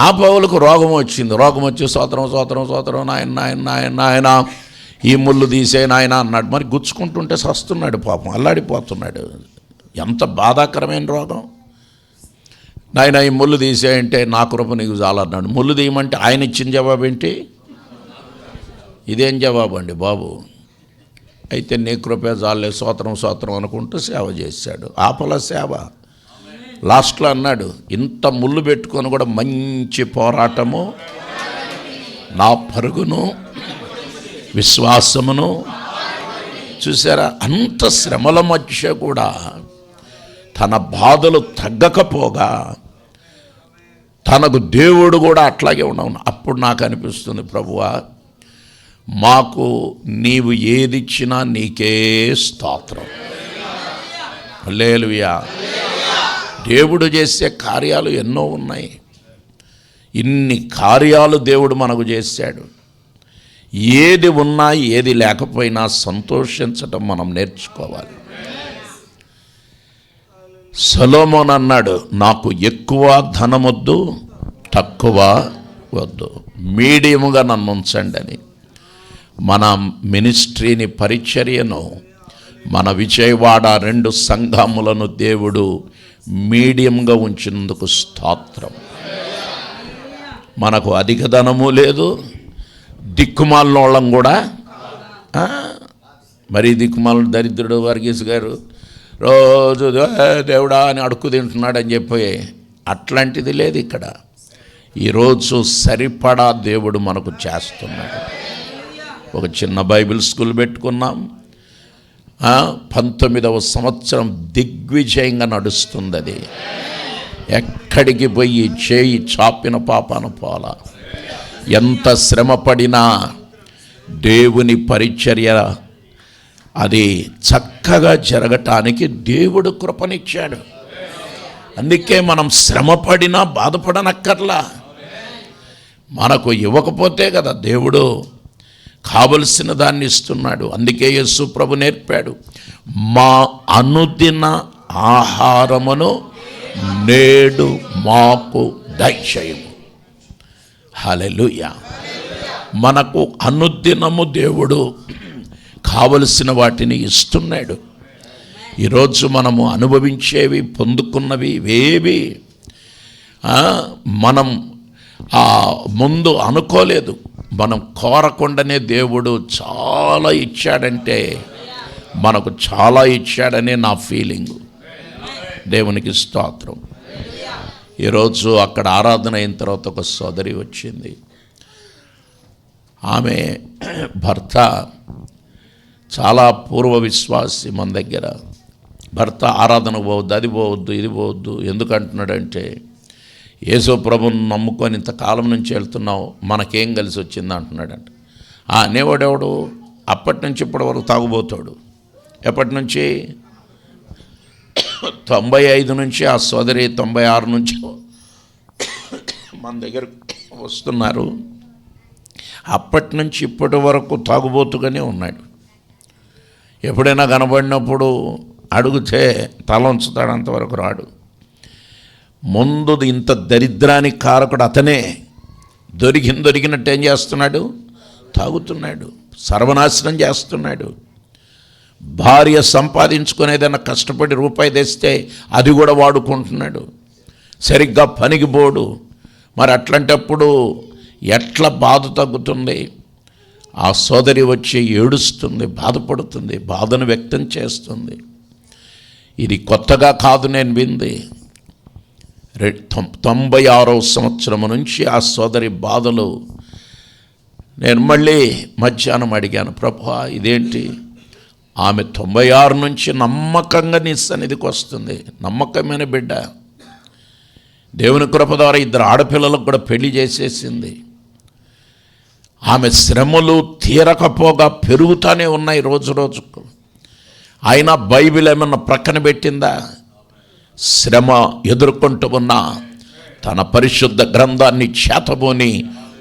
ఆ పౌలకు రోగం వచ్చింది. రోగం వచ్చి సోదరం నాయన ఈ ముళ్ళు తీసే నాయన అన్నాడు. మరి గుచ్చుకుంటుంటే సస్తున్నాడు పాపం, అల్లాడిపోతున్నాడు. ఎంత బాధాకరమైన రోగం. నాయన ఈ ముళ్ళు తీసేయంటే నా కృప నీకు చాలన్నాడు. ముళ్ళు తీయమంటే ఆయన ఇచ్చిన జవాబు ఏంటి? ఇదేం జవాబు అండి బాబు? అయితే నీ కృపే చాలే, సోత్రం అనుకుంటూ సేవ చేశాడు. ఆపల సేవ. లాస్ట్లో అన్నాడు, ఇంత ముళ్ళు పెట్టుకొని కూడా మంచి పోరాటము, నా పరుగును విశ్వాసమును. చూసారా, అంత శ్రమల మధ్య కూడా తన బాధలు తగ్గకపోగా తనకు దేవుడు కూడా అట్లాగే ఉన్నాను. అప్పుడు నాకు అనిపిస్తుంది, ప్రభువా మాకు నీవు ఏదిచ్చినా నీకే స్తోత్రం. హల్లెలూయా. దేవుడు చేసే కార్యాలు ఎన్నో ఉన్నాయి. ఇన్ని కార్యాలు దేవుడు మనకు చేశాడు. ఏది ఉన్నా ఏది లేకపోయినా సంతోషించటం మనం నేర్చుకోవాలి. సొలొమోను అన్నాడు, నాకు ఎక్కువ ధనమొద్దు, తక్కువ వద్దు, మీడియంగా నన్ను ఉంచండి అని. మన మినిస్ట్రీని, పరిచర్యను, మన విజయవాడ 2 సంఘములను దేవుడు మీడియంగా ఉంచినందుకు స్తోత్రం. మనకు అధిక ధనము లేదు, దిక్కుమాలిన వాళ్ళం కూడా. మరీ దిక్కుమాలిన దరిద్రుడు వర్గీస్ గారు రోజు దేవుడా అని అడుక్కు తింటున్నాడు అని చెప్పి అట్లాంటిది లేదు ఇక్కడ. ఈరోజు సరిపడా దేవుడు మనకు చేస్తున్నాడు. ఒక చిన్న బైబిల్ స్కూల్ పెట్టుకున్నాం. 19వ సంవత్సరం దిగ్విజయంగా నడుస్తుంది. అది ఎక్కడికి పోయి చేయి చాపిన పాపాన పోలా. ఎంత శ్రమపడినా దేవుని పరిచర్య అది చక్కగా జరగటానికి దేవుడు కృపనిచ్చాడు. అందుకే మనం శ్రమపడినా బాధపడనక్కర్లా. మనకు ఇవ్వకపోతే కదా దేవుడు కావలసిన దాన్ని ఇస్తున్నాడు. అందుకే యేసు ప్రభు నేర్పాడు, మా అనుదిన ఆహారమును నేడు మాకు దయచేయము. హల్లెలూయా. మనకు అనుదినము దేవుడు కావలసిన వాటిని ఇస్తున్నాడు. ఈరోజు మనము అనుభవించేవి, పొందుకున్నవి ఇవేవి మనం ముందు అనుకోలేదు. మనం కోరకుండానే దేవుడు చాలా ఇచ్చాడంటే మనకు చాలా ఇచ్చాడనే నా ఫీలింగు. దేవునికి స్తోత్రం. ఈరోజు అక్కడ ఆరాధన అయిన తర్వాత ఒక సోదరి వచ్చింది. ఆమె భర్త చాలా పూర్వ విశ్వాసి. మన దగ్గర భర్త ఆరాధన పోవద్దు, అది పోవద్దు, ఇది పోవద్దు. ఎందుకంటున్నాడంటే యేసు ప్రభువును నమ్ముకొని ఇంతకాలం నుంచి వెళ్తున్నావు, మనకేం కలిసి వచ్చింది అంటున్నాడంట. అనేవాడెవడు అప్పటి నుంచి ఇప్పటి వరకు తాగుబోతాడు. ఎప్పటి నుంచి? 95 నుంచి. ఆ సోదరి 96 నుంచి మన దగ్గర వస్తున్నారు. అప్పటి నుంచి ఇప్పటి వరకు తాగుబోతుగానే ఉన్నాడు. ఎప్పుడైనా కనబడినప్పుడు అడిగితే తల ఉంచుతాడు, అంతవరకు రాడు. ముందు ఇంత దరిద్రానికి కారకుడు అతనే. దొరికినట్టు ఏం చేస్తున్నాడు? తాగుతున్నాడు, సర్వనాశనం చేస్తున్నాడు. భార్య సంపాదించుకునేదన్నా కష్టపడి రూపాయి తెస్తే అది కూడా వాడుకుంటున్నాడు. సరిగ్గా పనికి పోడు. మరి అట్లాంటప్పుడు ఎట్లా బాధ తగ్గుతుంది? ఆ సోదరి వచ్చి ఏడుస్తుంది, బాధపడుతుంది, బాధను వ్యక్తం చేస్తుంది. ఇది కొత్తగా కాదు నేను వింది. 96వ సంవత్సరం నుంచి ఆ సోదరి బాధలు. నేను మళ్ళీ మధ్యాహ్నం అడిగాను, ప్రభువా ఇదేంటి? ఆమె 96 నుంచి నమ్మకంగా నీ సన్నిధికి వస్తుంది. నమ్మకమైన బిడ్డ. దేవుని కృప ద్వారా 2 ఆడపిల్లలకు కూడా పెళ్లి చేసేసింది. ఆమె శ్రమలు తీరకపోగా పెరుగుతూనే ఉన్నాయి రోజు రోజుకు. అయినా బైబిల్ ఏమన్నా ప్రక్కన పెట్టిందా? శ్రమ ఎదుర్కొంటూ ఉన్న తన పరిశుద్ధ గ్రంథాన్ని చేతబోని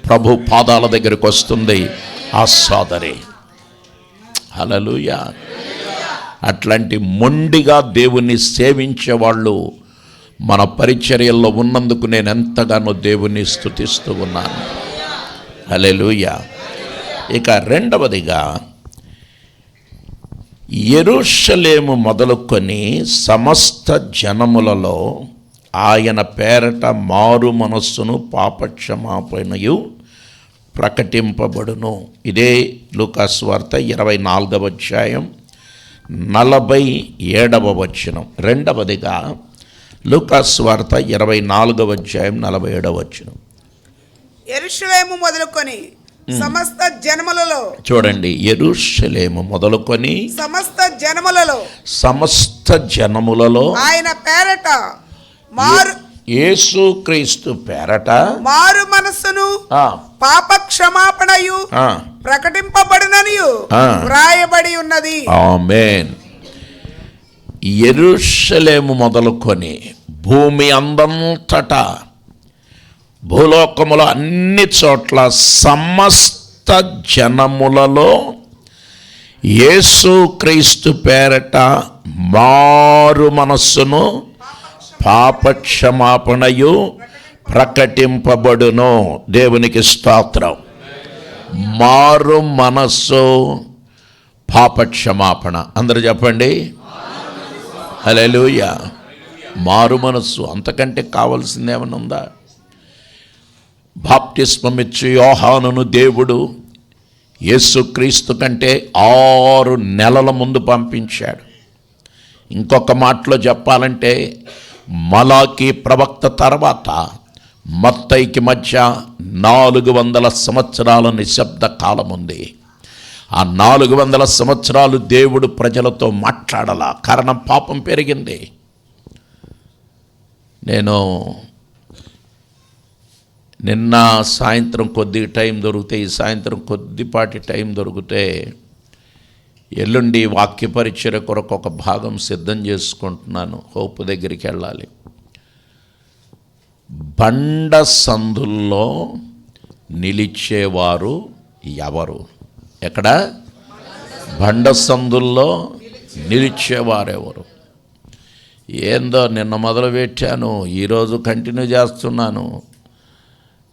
ప్రభు పాదాల దగ్గరికి వస్తుంది ఆ సోదరి. హల్లెలూయా. అట్లాంటి మొండిగా దేవుణ్ణి సేవించే వాళ్ళు మన పరిచర్యల్లో ఉన్నందుకు నేను ఎంతగానో దేవుణ్ణి స్తుతిస్తూ ఉన్నాను. హల్లెలూయా. ఇక రెండవదిగా, యెరూషలేము మొదలుకొని సమస్త జనములలో ఆయన పేరట మారు మనస్సును పాపక్షమాపణయు ప్రకటింపబడును. ఇదే లూకాసు వార్త 24వ అధ్యాయం 47వ వచనం. రెండవదిగా లూకాసు వార్త 24వ అధ్యాయం 47వ వచనం. యెరూషలేము మొదలుకొని సమస్త జనములలో. చూడండి, యెరూషలేము మొదలుకొని సమస్త జనములలో ఆయన పేరట యేసుక్రీస్తు పేరట మారు మనస్సును పాప క్షమాపణయు ప్రకటింపబడుననియు వ్రాయబడి ఉన్నది. ఆమేన్. యెరూషలేము మొదలుకొని భూమి అందంతటా, భూలోకములో అన్ని చోట్ల సమస్త జనములలో యేసుక్రీస్తు పేరట మారు మనస్సును పాపక్షమాపణయు ప్రకటింపబడును. దేవునికి స్తోత్రం. మారు మనస్సు, పాపక్షమాపణ. అందరూ చెప్పండి హల్లెలూయా. మారు మనస్సు, అంతకంటే కావాల్సింది ఏమన్నా ఉందా? బాప్తిస్మమిచ్చు యోహానును దేవుడు యేసుక్రీస్తు కంటే 6 నెలల ముందు పంపించాడు. ఇంకొక మాటలో చెప్పాలంటే మలాకీ ప్రవక్త తర్వాత మత్తయికి మధ్య 400 సంవత్సరాల నిశ్శబ్ద కాలం ఉంది. ఆ 400 సంవత్సరాలు దేవుడు ప్రజలతో మాట్లాడాల. కారణం పాపం పెరిగింది. నేను నిన్న సాయంత్రం కొద్ది టైం దొరికితే, ఈ సాయంత్రం కొద్దిపాటి టైం దొరికితే ఎల్లుండి వాక్య పరిచర్య కొరకు ఒక భాగం సిద్ధం చేసుకుంటున్నాను. హోప్ దగ్గరికి వెళ్ళాలి. బండ సందుల్లో నిలిచేవారు ఎవరు? ఎక్కడ? బండ సందుల్లో నిలిచేవారెవరు? ఏందో నిన్న మొదలు పెట్టాను, ఈరోజు కంటిన్యూ చేస్తున్నాను.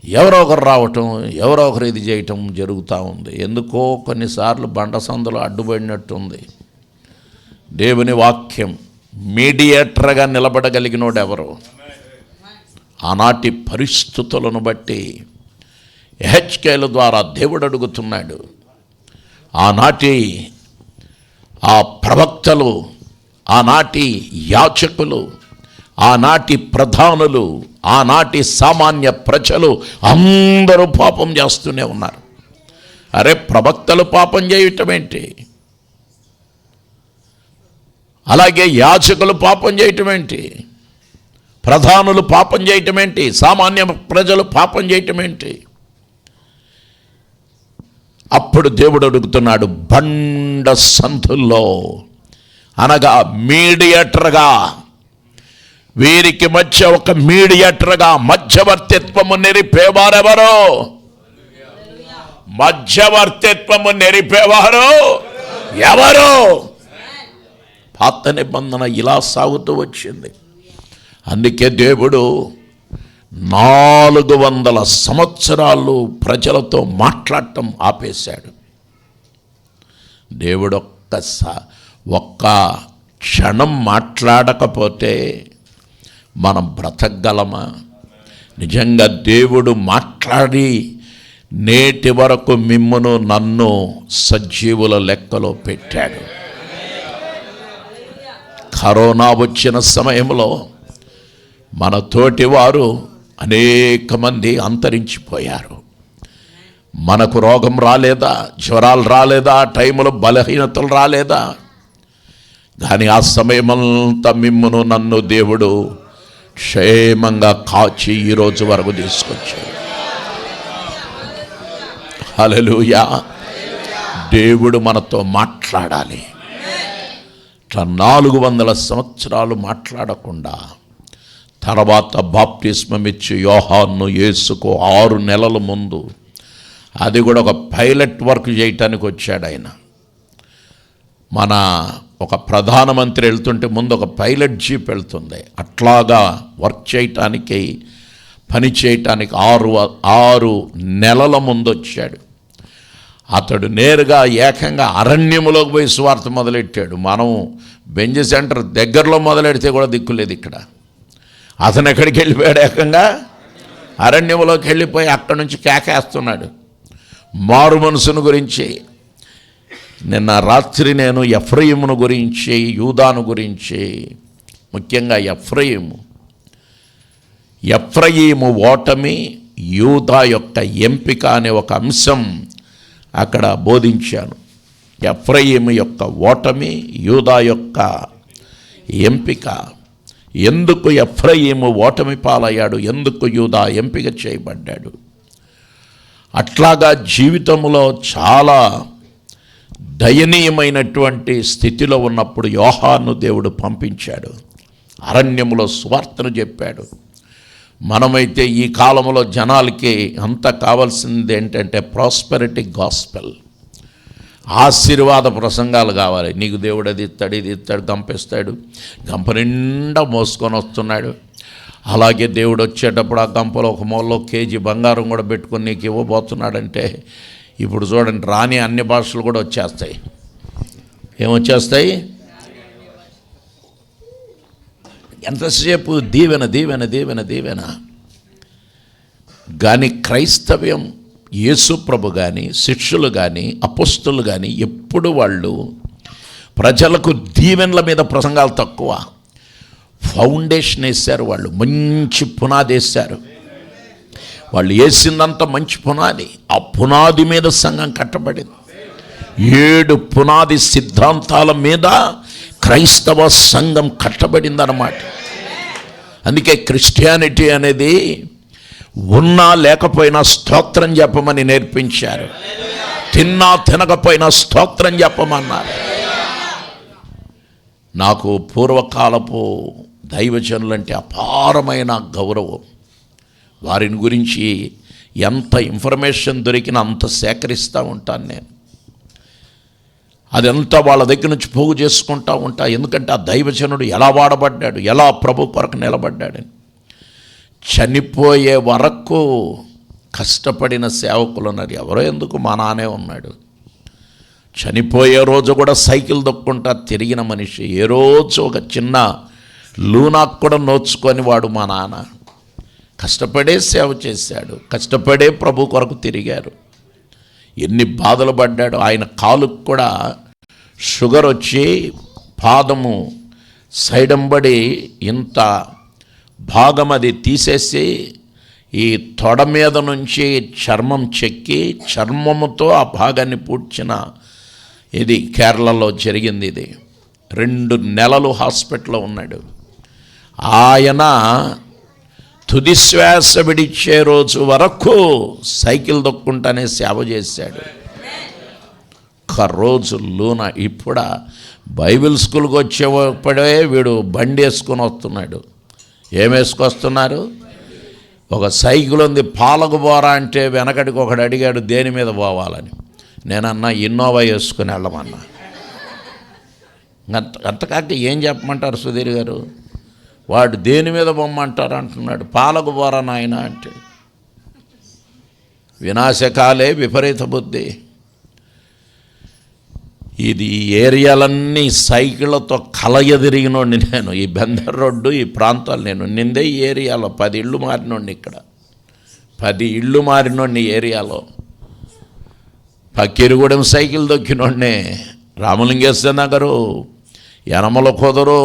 ఎవరో ఒకరు రావటం, ఎవరో ఒకరు ఇది చేయటం జరుగుతూ ఉంది. ఎందుకో కొన్నిసార్లు బండ సందులో అడ్డుపడినట్టుంది. దేవుని వాక్యం మీడియేటర్గా నిలబడగలిగినోడు ఎవరు? ఆనాటి పరిస్థితులను బట్టి యెహెజ్కేలు ద్వారా దేవుడు అడుగుతున్నాడు. ఆనాటి ఆ ప్రవక్తలు, ఆనాటి యాజకులు, ఆనాటి ప్రధానులు, ఆనాటి సామాన్య ప్రజలు అందరూ పాపం చేస్తూనే ఉన్నారు. అరే, ప్రవక్తలు పాపం చేయటం ఏంటి? అలాగే యాజకులు పాపం చేయటం ఏంటి? ప్రధానులు పాపం చేయటం ఏంటి? సామాన్య ప్రజలు పాపం చేయటం ఏంటి? అప్పుడు దేవుడు అడుగుతున్నాడు, బండ సంతుల్లో, అనగా మీడియేటర్గా, వీరికి మధ్య ఒక మీడియేటర్గా మధ్యవర్తిత్వము నెరిపేవారెవరో? మధ్యవర్తిత్వము నెరిపేవారు ఎవరు? పాత నిబంధన ఇలా సాగుతూ వచ్చింది. అందుకే దేవుడు 400 సంవత్సరాలు ప్రజలతో మాట్లాడటం ఆపేశాడు. దేవుడు ఒక్క క్షణం మాట్లాడకపోతే మనం బ్రతకగలమా? నిజంగా దేవుడు మాట్లాడి నేటి వరకు మిమ్మును నన్ను సజీవుల లెక్కలో పెట్టాడు. కరోనా వచ్చిన సమయంలో మన తోటివారు అనేక మంది అంతరించిపోయారు. మనకు రోగం రాలేదా? జ్వరాలు రాలేదా? టైంలో బలహీనతలు రాలేదా? కానీ ఆ సమయమంతా మిమ్మును నన్ను దేవుడు క్షేమంగా కాచి ఈరోజు వరకు తీసుకొచ్చాడు. హల్లెలూయా. దేవుడు మనతో మాట్లాడాలి. ఇట్లా 400 సంవత్సరాలు మాట్లాడకుండా తర్వాత బాప్టిస్మం ఇచ్చి యోహాను యేసుకు 6 నెలల ముందు, అది కూడా ఒక పైలట్ వర్క్ చేయటానికి వచ్చాడు ఆయన. మన ఒక ప్రధానమంత్రి వెళ్తుంటే ముందు ఒక పైలట్ జీప్ వెళ్తుంది, అట్లాగా వర్క్ చేయటానికి, పని చేయటానికి 6 నెలల ముందు వచ్చాడు. అతడు నేరుగా ఏకంగా అరణ్యములోకి పోయి సువార్త మొదలెట్టాడు. మనం బెంజ్ సెంటర్ దగ్గరలో మొదలెడితే కూడా దిక్కులేదు ఇక్కడ. అతను ఎక్కడికి వెళ్ళిపోయాడు? ఏకంగా అరణ్యములోకి వెళ్ళిపోయి అక్కడి నుంచి కేకేస్తున్నాడు మారు మనసును గురించి. నిన్న రాత్రి నేను ఎఫ్రాయిమును గురించి, యూదాను గురించి, ముఖ్యంగా ఎఫ్రాయిము ఓటమి, యూదా యొక్క ఎంపిక అనే ఒక అంశం అక్కడ బోధించాను. ఎఫ్రాయిము యొక్క ఓటమి, యూదా యొక్క ఎంపిక. ఎందుకు ఎఫ్రాయిము ఓటమి పాలయ్యాడు? ఎందుకు యూదా ఎంపిక చేయబడ్డాడు? అట్లాగా జీవితంలో చాలా దయనీయమైనటువంటి స్థితిలో ఉన్నప్పుడు యోహాను దేవుడు పంపించాడు. అరణ్యములో సువార్తను చెప్పాడు. మనమైతే ఈ కాలంలో జనాలకి అంత కావాల్సింది ఏంటంటే ప్రాస్పెరిటీ గాస్పెల్, ఆశీర్వాద ప్రసంగాలు కావాలి. నీకు దేవుడు అది ఇస్తాడు, ఇది ఇస్తాడు, గంపిస్తాడు, గంప నిండా మోసుకొని వస్తున్నాడు. అలాగే దేవుడు వచ్చేటప్పుడు ఆ గంపలో ఒక మూలలో కేజీ బంగారం కూడా పెట్టుకొని నీకు ఇవ్వబోతున్నాడంటే, ఇప్పుడు చూడండి, రాని అన్ని భాషలు కూడా వచ్చేస్తాయి. ఏమొచ్చేస్తాయి? ఎంతసేపు దీవెన దీవెన దీవెన దీవెన. కానీ క్రైస్తవ్యం, యేసు ప్రభు కానీ, శిష్యులు కానీ, అపోస్తలులు కానీ ఎప్పుడు వాళ్ళు ప్రజలకు దీవెనల మీద ప్రసంగాలు తక్కువ. ఫౌండేషన్ వేశారు వాళ్ళు, మంచి పునాది వేశారు వాళ్ళు. వేసిందంతా మంచి పునాది. ఆ పునాది మీద సంఘం కట్టబడింది. 7 పునాది సిద్ధాంతాల మీద క్రైస్తవ సంఘం కట్టబడిందన్నమాట. అందుకే క్రిస్టియానిటీ అనేది ఉన్నా లేకపోయినా స్తోత్రం చెప్పమని నేర్పించారు. తిన్నా తినకపోయినా స్తోత్రం చెప్పమన్నారు. నాకు పూర్వకాలపు దైవజనులంటే అపారమైన గౌరవం. వారిని గురించి ఎంత ఇన్ఫర్మేషన్ దొరికినా అంత సేకరిస్తూ ఉంటాను నేను. అదంతా వాళ్ళ దగ్గర నుంచి పోగు చేసుకుంటూ ఉంటా. ఎందుకంటే ఆ దైవజనుడు ఎలా వాడబడ్డాడు, ఎలా ప్రభు కొరకు నిలబడ్డాడని. చనిపోయే వరకు కష్టపడిన సేవకులు ఉన్నారు. ఎవరో ఎందుకు, మా నాన్నే ఉన్నాడు. చనిపోయే రోజు కూడా సైకిల్ దొక్కుంటా తిరిగిన మనిషి. ఏ రోజు ఒక చిన్న లూనాకు కూడా నోచుకొని వాడు మా నాన్న. కష్టపడే సేవ చేశాడు, కష్టపడే ప్రభు కొరకు తిరిగారు. ఎన్ని బాధలు పడ్డాడు. ఆయన కాలుకు కూడా షుగర్ వచ్చి పాదము సైడంబడి ఇంత భాగం అది తీసేసి ఈ తొడ మీద నుంచి చర్మం చెక్కి చర్మముతో ఆ భాగాన్ని పూడ్చిన ఇది కేరళలో జరిగింది. ఇది 2 నెలలు హాస్పిటల్లో ఉన్నాడు. ఆయన తుది శ్వాస విడిచే రోజు వరకు సైకిల్ దొక్కుంటానే సేవ చేశాడు. ఒక్క రోజు లూన. ఇప్పుడు బైబిల్ స్కూల్కి వచ్చేప్పుడే వీడు బండి వేసుకొని వస్తున్నాడు. ఏం వేసుకొస్తున్నారు? ఒక సైకిల్ ఉంది, పాలకు పోరా అంటే వెనకడికి ఒకడు అడిగాడు దేని మీద పోవాలని. నేనన్నా ఇన్నోవా వేసుకుని వెళ్ళమన్నా. అంతకాక ఏం చెప్పమంటారు సుధీర్ గారు? వాడు దేని మీద బొమ్మంటారు అంటున్నాడు. పాలకు పోరా నాయన అంటే. వినాశకాలే విపరీత బుద్ధి. ఇది ఏరియాలన్నీ సైకిళ్ళతో కలయదిరిగినోడిని నేను. ఈ బెందర్ రోడ్డు ఈ ప్రాంతాలు నేను నిందే ఈ ఏరియాలో 10 ఇళ్ళు మారినోడిని. ఇక్కడ 10 ఇళ్ళు మారినోడిని ఏరియాలో. పక్కిరిగూడెం సైకిల్ దొక్కినోడినే. రామలింగేశ్వర నగరు, యనమల కుదరు,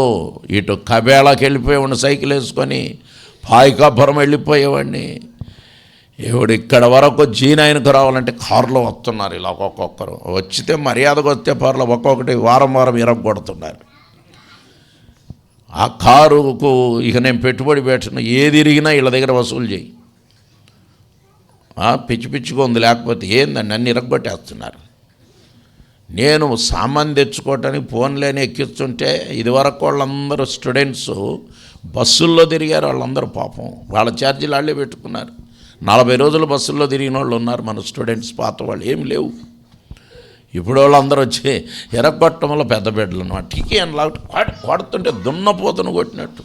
ఇటు కబేళకి వెళ్ళిపోయేవాడిని సైకిల్ వేసుకొని. పాయికాపురం వెళ్ళిపోయేవాడిని. ఎవడు ఇక్కడ వరకు జీనాయనకు రావాలంటే కారులో వస్తున్నారు. ఇలా ఒక్కొక్కరు వచ్చితే మర్యాదకు వస్తే పర్లో ఒక్కొక్కటి వారం ఇరగొడుతున్నారు. ఆ కారుకు ఇక నేను పెట్టుబడి పెట్టను. ఏది ఇరిగినా వీళ్ళ దగ్గర వసూలు చేయి. పిచ్చి పిచ్చిగా ఉంది. లేకపోతే ఏందండి అన్ని ఇరగొట్టేస్తున్నారు. నేను సామాన్ తెచ్చుకోవటానికి ఫోన్లేని ఎక్కిస్తుంటే ఇదివరకు వాళ్ళందరూ స్టూడెంట్స్ బస్సుల్లో తిరిగారు. వాళ్ళందరూ పాపం వాళ్ళ ఛార్జీలు వాళ్ళే పెట్టుకున్నారు. 40 రోజులు బస్సుల్లో తిరిగిన వాళ్ళు ఉన్నారు మన స్టూడెంట్స్. పాత వాళ్ళు ఏం లేవు. ఇప్పుడు వాళ్ళందరూ వచ్చి ఎరగొట్టడంలో పెద్ద బిడ్డలు అన్నమాట. టీకే అని కొడుతుంటే దున్నపోతును కొట్టినట్టు,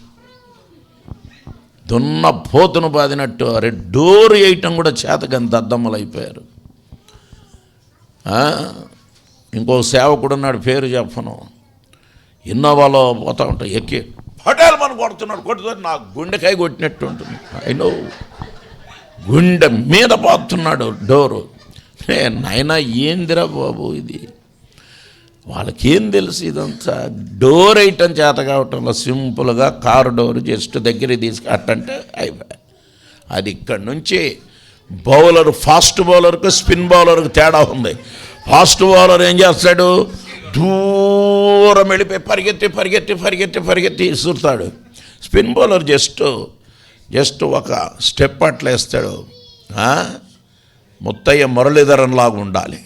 దున్నపోతును బాదినట్టు. అరే డోర్ వేయటం కూడా చేతకని దద్దమ్మలు అయిపోయారు. ఇంకో సేవకుడు ఉన్నాడు, పేరు చెప్పను. ఇన్నోవాలో పోతూ ఉంటాయి, ఎక్కి పటేల్ మనం కొడుతున్నాడు. కొట్టుతో నా గుండెకాయ కొట్టినట్టు ఉంటుంది. అయినో గుండె మీద పోతున్నాడు డోరు. నాయనా ఏందిరా బాబు ఇది? వాళ్ళకేం తెలుసు ఇదంతా? డోర్ వేయటం చేత కావటంలో సింపుల్గా కారు డోరు జస్ట్ దగ్గర తీసుకట్టంటే అయిపోయి. అది ఇక్కడి నుంచి బౌలర్, ఫాస్ట్ బౌలర్కు స్పిన్ బౌలర్కు తేడా ఉంది. ఫాస్ట్ బౌలర్ ఏం చేస్తాడు? దూరం వెళ్ళిపోయి పరిగెత్తి పరిగెత్తి పరిగెత్తి పరిగెత్తి ఇసురుతాడు. స్పిన్ బౌలర్ జస్ట్ ఒక స్టెప్ అట్లా వేస్తాడు. ముత్తయ్య మురళీధరన్ లాగా ఉండాలి,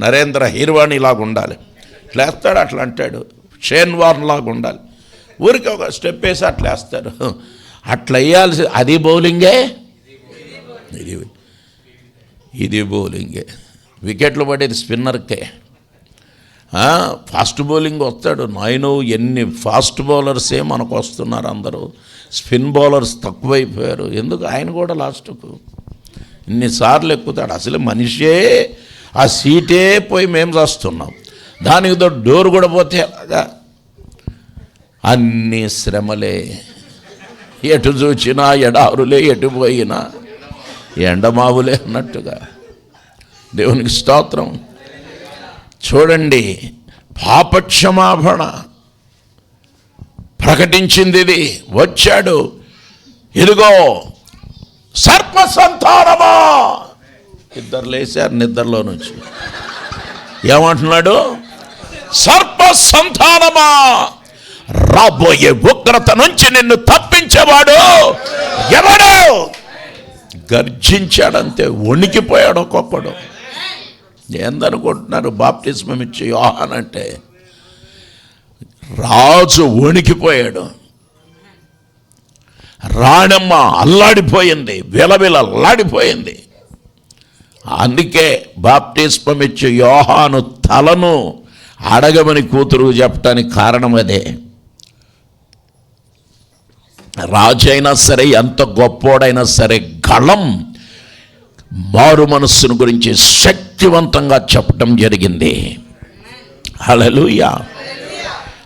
నరేంద్ర హీర్వాణి లాగా ఉండాలి. ఇట్లా వేస్తాడు, అట్లా అంటాడు. షేన్ వార్న్ లాగా ఉండాలి. ఊరికి ఒక స్టెప్ వేసి అట్లా వేస్తాడు. అట్లా వేయాల్సి అది బౌలింగే, ఇది బౌలింగే. వికెట్లు పడేది స్పిన్నర్కే. ఫాస్ట్ బౌలింగ్ వస్తాడు. నాయను ఎన్ని ఫాస్ట్ బౌలర్సే మనకు వస్తున్నారు. అందరూ స్పిన్ బౌలర్స్ తక్కువైపోయారు. ఎందుకు? ఆయన కూడా లాస్ట్కు ఇన్నిసార్లు ఎక్కుతాడు. అసలు మనిషే ఆ సీటే పోయి మేము చేస్తున్నాం. దానికి డోర్ కూడా పోతే అన్ని శ్రమలే. ఎటు చూచినా ఎడారులే, ఎటు పోయినా ఎండమావులే అన్నట్టుగా. దేవునికి స్తోత్రం. చూడండి, పాపక్షమాపణ ప్రకటించింది ఇది. వచ్చాడు, ఇదిగో సర్ప సంతానమా. ఇద్దరు లేచారు నిద్రలో నుంచి. ఏమంటున్నాడు? సర్ప సంతానమా, రాబోయే ఉగ్రత నుంచి నిన్ను తప్పించేవాడు ఎవడు? గర్జించాడంతే, వణికిపోయాడు ఒక్కొక్కడు. ఏందనుకుంటున్నారు బాప్తిస్మం ఇచ్చి యోహాన్ అంటే? రాజు వణికిపోయాడు, రాణమ్మ అల్లాడిపోయింది, విలవిలల్లాడిపోయింది. అందుకే బాప్తిస్మం ఇచ్చి యోహాను తలను అడగమని కూతురు చెప్పడానికి కారణం అదే. రాజైనా సరే, ఎంత గొప్పోడైనా సరే, గళం మారు మనస్సును గురించి శక్తివంతంగా చెప్పటం జరిగింది. హల్లెలూయా.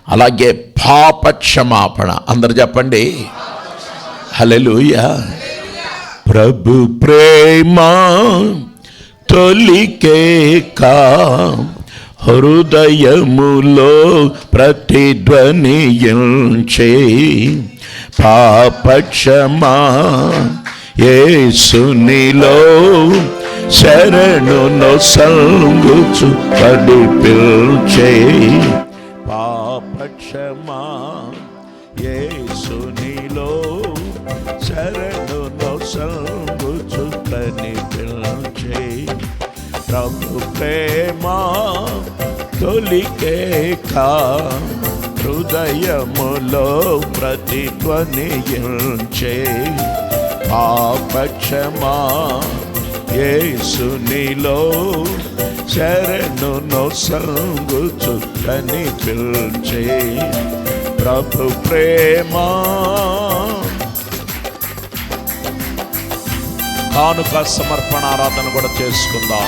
అలాగే పాప క్షమాపణ, అందరు చెప్పండి హల్లెలూయా. ప్రభు ప్రేమ తొలికేక హృదయములో ప్రతిధ్వనించే పాప క్షమా యేసునిలో శరణును సంగుచు కడిపిల్చే పాప క్షమా యేసునిలో శరణును సంగుచు కడిపిల్చే ప్రభు ప్రేమ తొలికేక హృదయములో ప్రతిధ్వనించే పాప క్షమా యేసునిలో శరణును సంగుచు కనిపిల్చే ప్రభు ప్రేమ. కానుక సమర్పణ ఆరాధన కూడా చేసుకుందాం.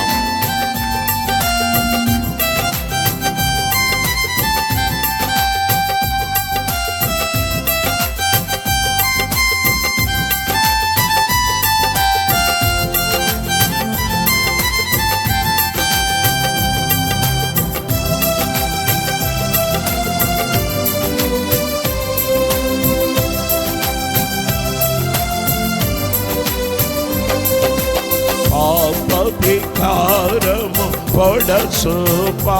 వికారము పొడసోపా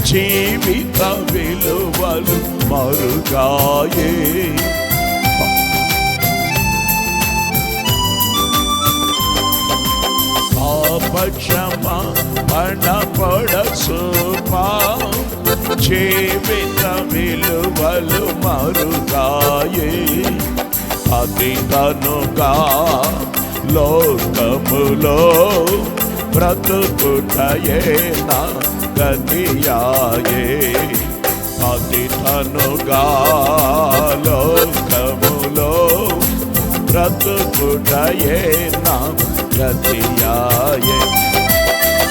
జీవిత విలువలు మరుగాయే పాప క్షమాపణ పొడసోపా జీవిత విలువలు మరుగాయే అతిథనుగా లోకములో బ్రతుకుటయే నా గతియాయే అతిథనుగా లోకములో బ్రతుకుటయే నా గతియాయే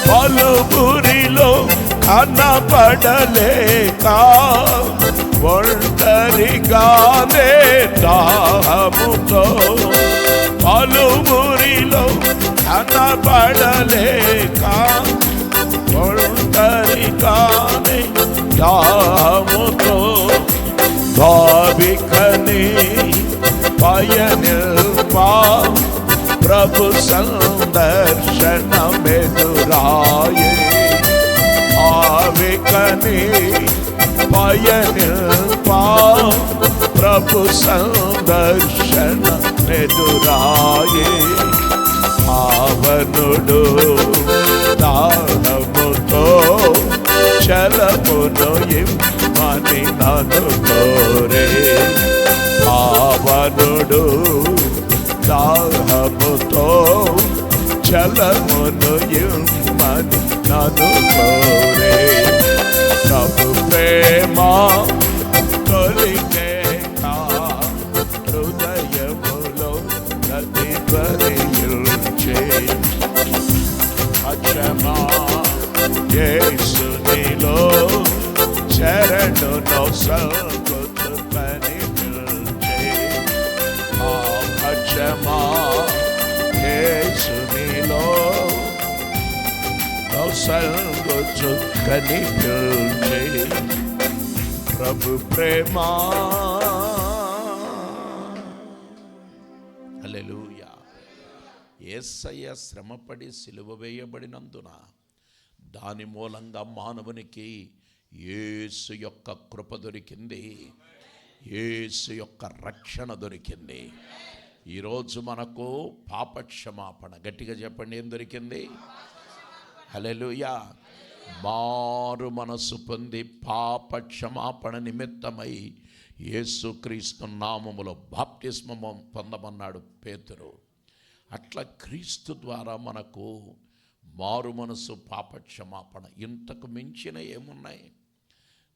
పలువురిలో కనపడలేక ఒంటరిగానే దాహముతో పలువురిలో కనపడలేక ఒంటరిగానే దాహముతో భావికని పయనిల్పా ప్రభు సందర్శనమెదురాయే భావికని పయనిల్పా ప్రభు సందర్శనమెదురాయే పావనుడు దాహముతో చలమును ఇమ్మని నన్ను కోరే పావనుడు దాహముతో చలమును ఇమ్మని నన్ను కోరే ప్రభు ప్రేమ తొలికేక హృదయములో ప్రతిధ్వనించే అక్షమా యేసునిలో శరణును సంగుచు కనిపిల్చే అక్షమా యేసునిలో సంగుచు కనిపిల్చే ప్రభు ప్రేమ. హల్లెలూయా. యేసయ్య శ్రమపడి సిలువ వేయబడినందున దాని మూలంగా మానవునికి యేసు యొక్క కృప దొరికింది, యేసు యొక్క రక్షణ దొరికింది. ఈరోజు మనకు పాపక్షమాపణ, గట్టిగా చెప్పండి, ఏం దొరికింది? హల్లెలూయా. మారు మనసు పొంది పాపక్షమాపణ నిమిత్తమై యేసుక్రీస్తు నామములో బాప్తిస్మము పొందమన్నాడు పేతురు. అట్లా క్రీస్తు ద్వారా మనకు మారు మనసు, పాపక్షమాపణ, ఇంతకు మించిన ఏమున్నాయి?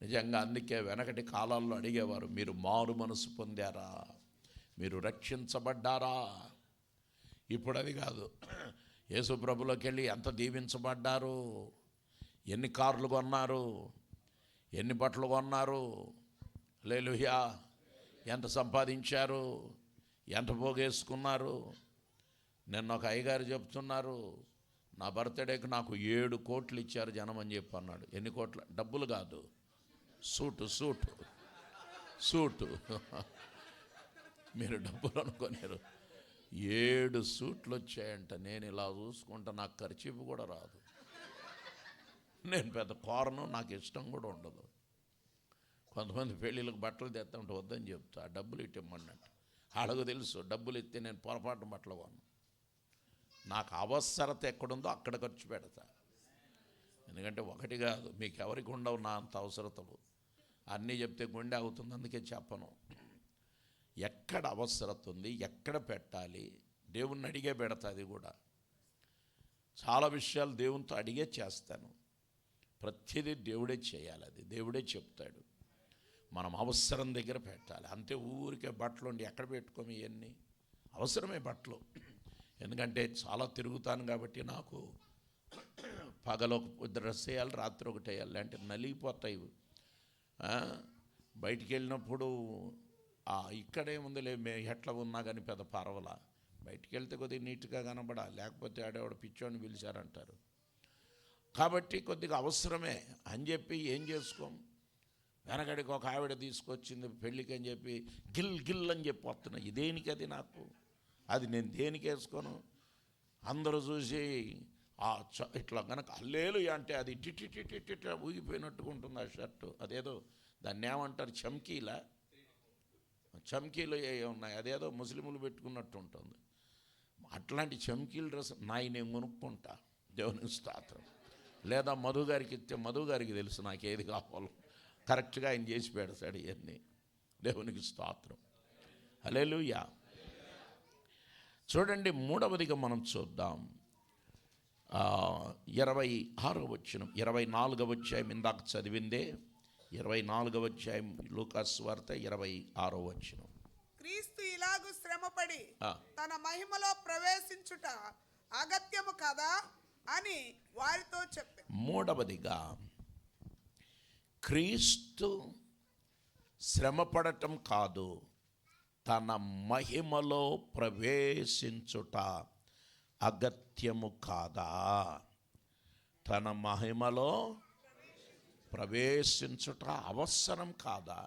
నిజంగా అందుకే వెనకటి కాలాల్లో అడిగేవారు, మీరు మారు మనసు పొందారా, మీరు రక్షించబడ్డారా? ఇప్పుడు అది కాదు. యేసు ప్రభులోకి వెళ్ళి ఎంత దీవించబడ్డారు, ఎన్ని కార్లు కొన్నారు, ఎన్ని బట్టలు కొన్నారు, హల్లెలూయా, ఎంత సంపాదించారు, ఎంత పోగేసుకున్నారు. నిన్న ఒక అయ్యగారు చెప్తున్నారు, నా బర్త్డేకి నాకు 7 కోట్లు ఇచ్చారు జనం అని చెప్పి అన్నాడు. ఎన్ని కోట్ల? డబ్బులు కాదు, సూటు మీరు డబ్బులు అనుకోలేరు. 7 సూట్లు వచ్చాయంట. నేను ఇలా చూసుకుంటా, నాకు ఖర్చు కూడా రాదు. నేను పెద్ద కోరను, నాకు ఇష్టం కూడా ఉండదు. కొంతమంది పెళ్ళిళ్ళకి బట్టలు తెస్తుంటే వద్దని చెప్తా, డబ్బులు ఇట్టమన్నట్టు. వాళ్ళకు తెలుసు, డబ్బులు ఇస్తే నేను పొరపాటు బట్టలు కొను. నాకు అవసరత ఎక్కడుందో అక్కడ ఖర్చు పెడతా. ఎందుకంటే ఒకటి కాదు, మీకు ఎవరికి ఉండవు నా అంత అవసరతలు. అన్నీ చెప్తే గుండె అవుతుంది, అందుకే చెప్పను. ఎక్కడ అవసరత ఉంది, ఎక్కడ పెట్టాలి, దేవుణ్ణి అడిగే పెడతా. అది కూడా చాలా విషయాలు దేవునితో అడిగే చేస్తాను. ప్రతిదీ దేవుడే చేయాలి, అది దేవుడే చెప్తాడు. మనం అవసరం దగ్గర పెట్టాలి. అంతే ఊరికే బట్టలు ఉండి ఎక్కడ పెట్టుకోమి, ఇవన్నీ అవసరమే బట్టలు. ఎందుకంటే చాలా తిరుగుతాను కాబట్టి నాకు పగలు ఒక డ్రెస్ వేయాలి, రాత్రి ఒకటి వేయాలి, అంటే నలిగిపోతాయి. బయటికి వెళ్ళినప్పుడు ఇక్కడే ఉందిలే, ఎట్లా ఉన్నా కానీ పెద్ద పర్వాలా, బయటికి వెళ్తే కొద్దిగా నీట్గా కనబడా, లేకపోతే ఆడేవాడు పిచ్చోని పిలిచారంటారు. కాబట్టి కొద్దిగా అవసరమే అని చెప్పి ఏం చేసుకోం. వెనకడికి ఒక ఆవిడ తీసుకొచ్చింది పెళ్ళికి అని చెప్పి గిల్ అని చెప్పి వస్తున్నా. ఇదేనికి అది నాకు, అది నేను దేనికి వేసుకోను. అందరూ చూసి ఇట్లా కనుక హల్లెలూయా అంటే అది టిటిటిటిట ఊగిపోయినట్టుగా ఉంటుంది ఆ షర్టు. అదేదో దాన్ని ఏమంటారు, చమ్కీలు ఉన్నాయి, అదేదో ముస్లింలు పెట్టుకున్నట్టు ఉంటుంది. అట్లాంటి చమ్కీల డ్రెస్ నేను కొనుక్కుంటా, దేవునికి స్తోత్రం. లేదా మధు గారికి ఇస్తే, మధు గారికి తెలుసు నాకు ఏది కావాలో, కరెక్ట్గా ఆయన చేసి పెడతాడు ఇవన్నీ. దేవునికి స్తోత్రం, హల్లెలూయా. చూడండి, 3వదిగా మనం చూద్దాం. 26వ వచనం, 24వ అధ్యాయం ఇందాక చదివిందే, 24వ అధ్యాయం లూకాసు వార్త 26వ వచనం. క్రీస్తు ఇలాగు శ్రమపడి తన మహిమలో ప్రవేశించుట అగత్యము కదా అని వారితో చెప్పారు. 3వదిగా క్రీస్తు శ్రమపడటం కాదు, తన మహిమలో ప్రవేశించుట అగత్యము కాదా? తన మహిమలో ప్రవేశించుట అవసరం కాదా?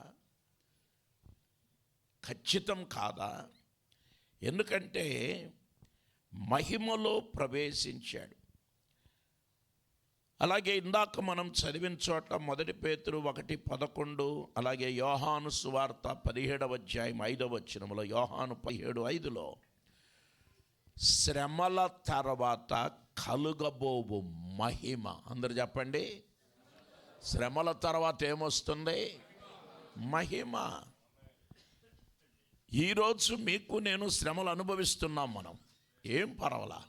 ఖచ్చితం కాదా? ఎందుకంటే మహిమలో ప్రవేశించాడు. అలాగే ఇందాక మనం చదివిన చోట 1 పేతురు 1:11, అలాగే యోహాను సువార్త 17వ అధ్యాయం 5వ వచనంలో, యోహాను 17:5లో శ్రమల తర్వాత కలుగబోవు మహిమ. అందరు చెప్పండి, శ్రమల తర్వాత ఏమొస్తుంది? మహిమ. ఈరోజు మీకు నేను శ్రమలు అనుభవిస్తున్నాం. మనం ఏం పర్వాలా,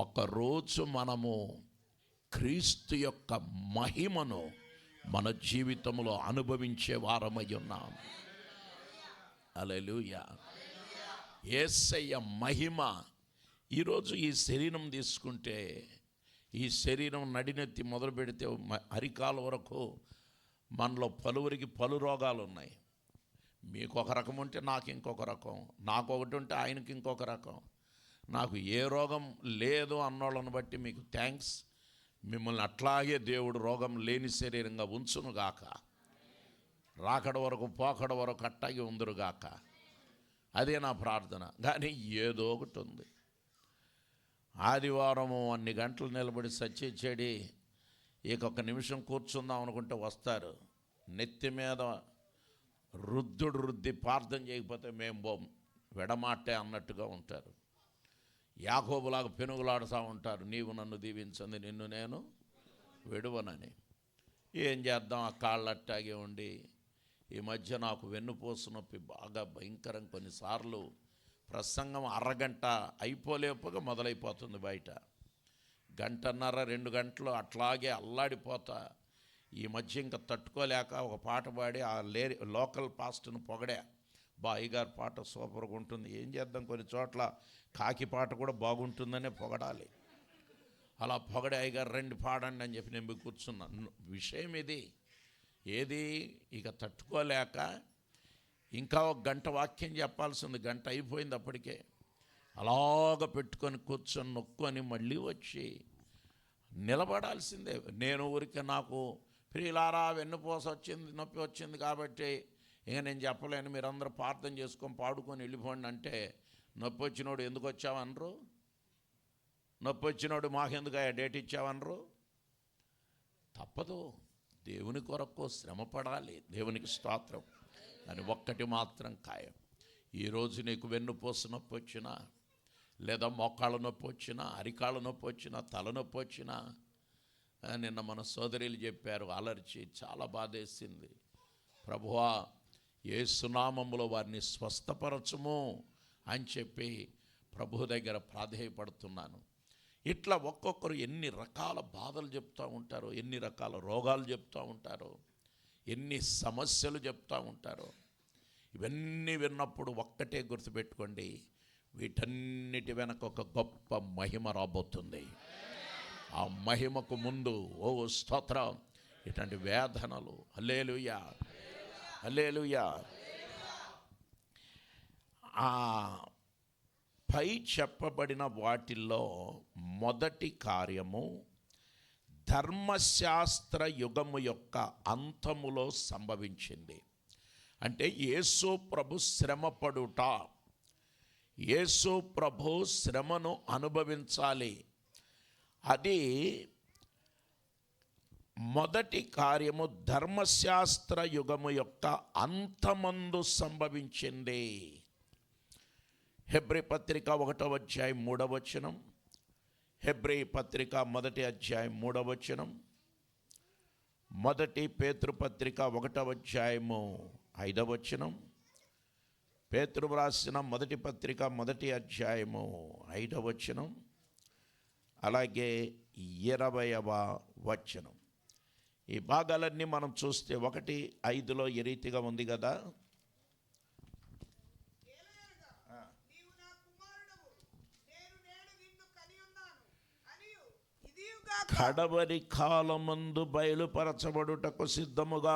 ఒకరోజు మనము క్రీస్తు యొక్క మహిమను మన జీవితంలో అనుభవించే వారమై ఉన్నాం. హల్లెలూయా. యేసయ్య మహిమ. ఈరోజు ఈ శరీరం తీసుకుంటే, ఈ శరీరం నడినెత్తి మొదలు పెడితే అరికాల వరకు మనలో పలువురికి పలు రోగాలు ఉన్నాయి. మీకు ఒక రకం ఉంటే నాకు ఇంకొక రకం, నాకు ఒకటి ఉంటే ఆయనకి ఇంకొక రకం. నాకు ఏ రోగం లేదు అన్నోళ్ళని బట్టి మీకు థ్యాంక్స్. మిమ్మల్ని అట్లాగే దేవుడు రోగం లేని శరీరంగా ఉంచునుగాక. రాకడ వరకు పోకడ వరకు అట్టాగే ఉందరుగాక. అదే నా ప్రార్థన. కానీ ఏదో ఒకటి ఉంది. ఆదివారము అన్ని గంటలు నిలబడి సచ్చేడి ఇక ఒక నిమిషం కూర్చుందాం అనుకుంటే వస్తారు, నెత్తి మీద రుద్ది ప్రార్థన చేయకపోతే మేము బోం, వెడమాటే అన్నట్టుగా ఉంటారు. యాకోబులాగా పెనుగులాడుతూ ఉంటారు, నీవు నన్ను దీవించండి, నిన్ను నేను విడువనని. ఏం చేద్దాం, ఆ కాళ్ళు అట్టాగే ఉండి. ఈ మధ్య నాకు వెన్నుపూస నొప్పి బాగా భయంకరం. కొన్నిసార్లు ప్రసంగం అరగంట అయిపోలేపుగా మొదలైపోతుంది, బయట 1.5-2 గంటలు అట్లాగే అల్లాడిపోతా. ఈ మధ్య ఇంకా తట్టుకోలేక ఒక పాట పాడి ఆ లోకల్ పాస్ట్ను పొగడా, అయ్యగారి పాట సూపర్గా ఉంటుంది. ఏం చేద్దాం, కొన్ని చోట్ల కాకి పాట కూడా బాగుంటుందనే పొగడాలి. అలా పొగడే, అయ్యగారు 2 పాడండి అని చెప్పి నేను కూర్చున్నాను. విషయం ఇది ఏది, ఇక తట్టుకోలేక ఇంకా 1 గంట వాక్యం చెప్పాల్సింది, 1 గంట అయిపోయింది అప్పటికే. అలాగ పెట్టుకొని కూర్చొని నొక్కొని మళ్ళీ వచ్చి నిలబడాల్సిందే. నేను ఊరికే నాకు ప్రియులారా వెన్నుపూస వచ్చింది, నొప్పి వచ్చింది కాబట్టి ఇక నేను చెప్పలేను, మీరందరూ ప్రార్థన చేసుకొని పాడుకొని వెళ్ళిపోండి అంటే, నొప్పి వచ్చినోడు ఎందుకు వచ్చావనరు, నొప్పి వచ్చినోడు మాకెందుకు డేట్ ఇచ్చావనరు. తప్పదు, దేవుని కొరకు శ్రమపడాలి. దేవునికి స్తోత్రం. అని ఒక్కటి మాత్రం ఖాయం, ఈరోజు నీకు వెన్నుపూస నొప్పి వచ్చినా, లేదా మోకాళ్ళ నొప్పి వచ్చినా, అరికాళ్ళ నొప్పి వచ్చినా, తలనొప్పి వచ్చినా, నిన్న మన సోదరులు చెప్పారు, అలర్చి చాలా బాధేసింది. ప్రభువా యేసు నామములో వారిని స్వస్థపరచుము అని చెప్పి ప్రభు దగ్గర ప్రాధేయపడుతున్నాను. ఇట్లా ఒక్కొక్కరు ఎన్ని రకాల బాధలు చెప్తూ ఉంటారో, ఎన్ని రకాల రోగాలు చెప్తూ ఉంటారో, ఎన్ని సమస్యలు చెప్తూ ఉంటారో. ఇవన్నీ విన్నప్పుడు ఒక్కటే గుర్తుపెట్టుకోండి, వీటన్నిటి వెనక ఒక గొప్ప మహిమ రాబోతుంది. ఆ మహిమకు ముందు ఓ స్తోత్రం, ఇటువంటి వేదనలు, హల్లెలూయా హల్లెలూయా. ఆ పై చెప్పబడిన వాటిల్లో మొదటి కార్యము ధర్మశాస్త్ర యుగము యొక్క అంతములో సంభవించింది. అంటే యేసు ప్రభు శ్రమపడుట, యేసు ప్రభు శ్రమను అనుభవించాలి. అది మొదటి కార్యము ధర్మశాస్త్ర యుగము యొక్క అంతమందు సంభవించింది. హెబ్రీ పత్రిక 1వ అధ్యాయం 3వ వచనం, హెబ్రీ పత్రిక 1వ అధ్యాయం 3వ వచనం, మొదటి పేతురు పత్రిక 1వ అధ్యాయము 5వ వచనం, పేతురు రాసిన మొదటి పత్రిక 1వ అధ్యాయము 5వ వచనం, అలాగే 20వ వచనం. ఈ భాగాలన్నీ మనం చూస్తే 1:5లో ఈ రీతిగా ఉంది కదా, కడవరి కాలమందు బయలుపరచబడుటకు సిద్ధముగా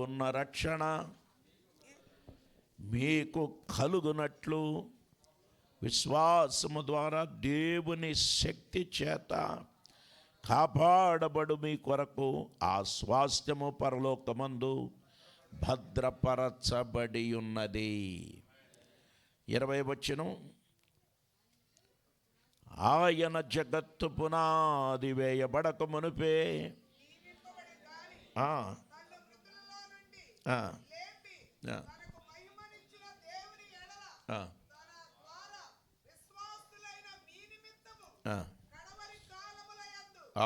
ఉన్న రక్షణ మీకు కలుగునట్లు విశ్వాసము ద్వారా దేవుని శక్తి చేత కాపాడబడు మీ కొరకు ఆ స్వాస్థ్యము పరలోకమందు భద్రపరచబడి ఉన్నది. 20వ వచనం, ఆయన జగత్తు పునాది వేయబడక మునుపే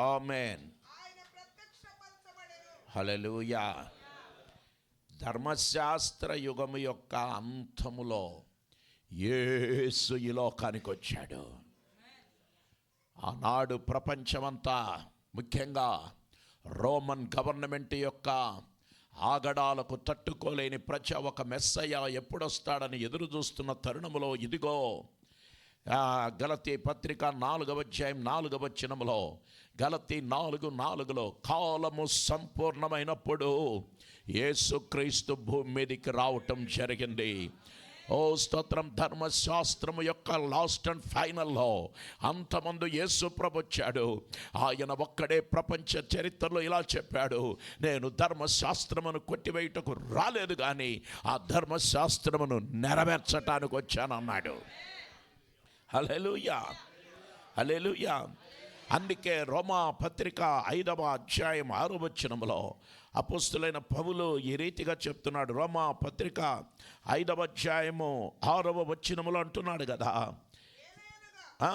ఆమేన్ హల్లెలూయా. ధర్మశాస్త్ర యుగము యొక్క అంతములో యేసు ఈ లోకానికి వచ్చాడు. ఆనాడు ప్రపంచమంతా, ముఖ్యంగా రోమన్ గవర్నమెంట్ యొక్క ఆగడాలకు తట్టుకోలేని ప్రజ ఒక మెస్సయ్య ఎప్పుడొస్తాడని ఎదురు చూస్తున్న తరుణములో ఇదిగో గలతీ పత్రిక 4వ అధ్యాయం 4వ వచనములో, గలతీ 4:4లో కాలము సంపూర్ణమైనప్పుడు యేసుక్రీస్తు భూమి మీదకి రావటం జరిగింది. ఓ స్తోత్రం. ధర్మశాస్త్రము యొక్క లాస్ట్ అండ్ ఫైనల్లో అంతమందు యేసు ప్రభు వచ్చాడు. ఆయన ఒక్కడే ప్రపంచ చరిత్రలో ఇలా చెప్పాడు, నేను ధర్మశాస్త్రమును కొట్టివేయుటకు రాలేదు కానీ ఆ ధర్మశాస్త్రమును నెరవేర్చటానికి వచ్చానన్నాడు. హల్లెలూయా హల్లెలూయా. అందుకే రోమా పత్రిక 5వ అధ్యాయం 6వ వచనములో అపోస్తులైన పౌలు ఈ రీతిగా చెప్తున్నాడు. రోమా పత్రిక 5వ అధ్యాయము 6వ వచనములో అంటున్నాడు కదా, ఇంకా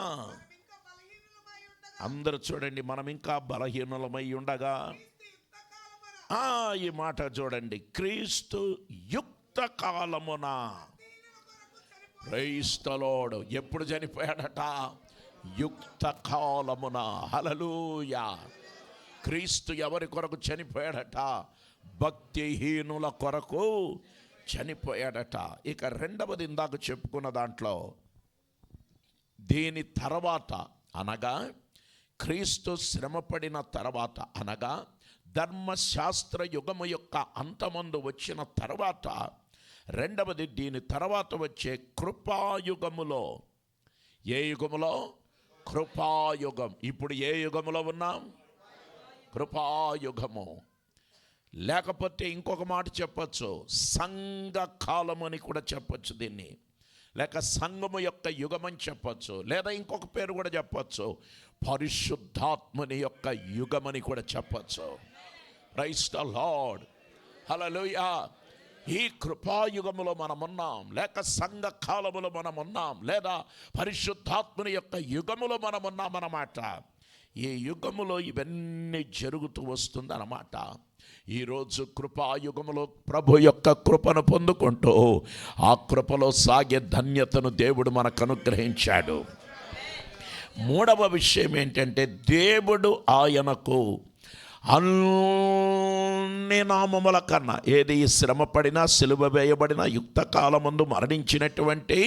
బలహీనులమై ఉండగా అందరూ చూడండి, మనం ఇంకా బలహీనులమై ఉండగా, ఈ మాట చూడండి, క్రీస్తు యుక్త కాలమున, క్రైస్తలోడు ఎప్పుడు చనిపోయాడట? యుక్త కాలమున. హల్లెలూయా. క్రీస్తు ఎవరి కొరకు చనిపోయాడట? భక్తిహీనుల కొరకు చనిపోయాడట. ఇక రెండవది ఇందాక చెప్పుకున్న దాంట్లో, దీని తర్వాత అనగా క్రీస్తు శ్రమపడిన తర్వాత అనగా ధర్మశాస్త్ర యుగము యొక్క అంతమందు వచ్చిన తర్వాత, రెండవది దీని తర్వాత వచ్చే కృపాయుగములో. ఏ యుగములో? కృపాయుగం. ఇప్పుడు ఏ యుగములో ఉన్నాం? కృపాయుగము. లేకపోతే ఇంకొక మాట చెప్పచ్చు, సంఘకాలము అని కూడా చెప్పచ్చు దీన్ని, లేక సంఘము యొక్క యుగమని చెప్పచ్చు, లేదా ఇంకొక పేరు కూడా చెప్పచ్చు, పరిశుద్ధాత్మని యొక్క యుగమని కూడా చెప్పచ్చు. Praise the Lord. హల్లెలూయా. ఈ కృపాయుగములో మనమున్నాం, లేక సంఘ కాలములో మనమున్నాం, లేదా పరిశుద్ధాత్మని యొక్క యుగములో మనమున్నాం అన్నమాట. ఈ యుగములో ఇవన్నీ జరుగుతూ వస్తుందన్నమాట. ఈరోజు కృపాయుగములో ప్రభు యొక్క కృపను పొందుకుంటూ ఆ కృపలో సాగే ధన్యతను దేవుడు మనకు అనుగ్రహించాడు. మూడవ విషయం ఏంటంటే, దేవుడు ఆయనకు అన్ని నామముల కన్నా, ఏది శ్రమపడినా సిలువ వేయబడిన యుక్త కాలమందు మరణించినటువంటి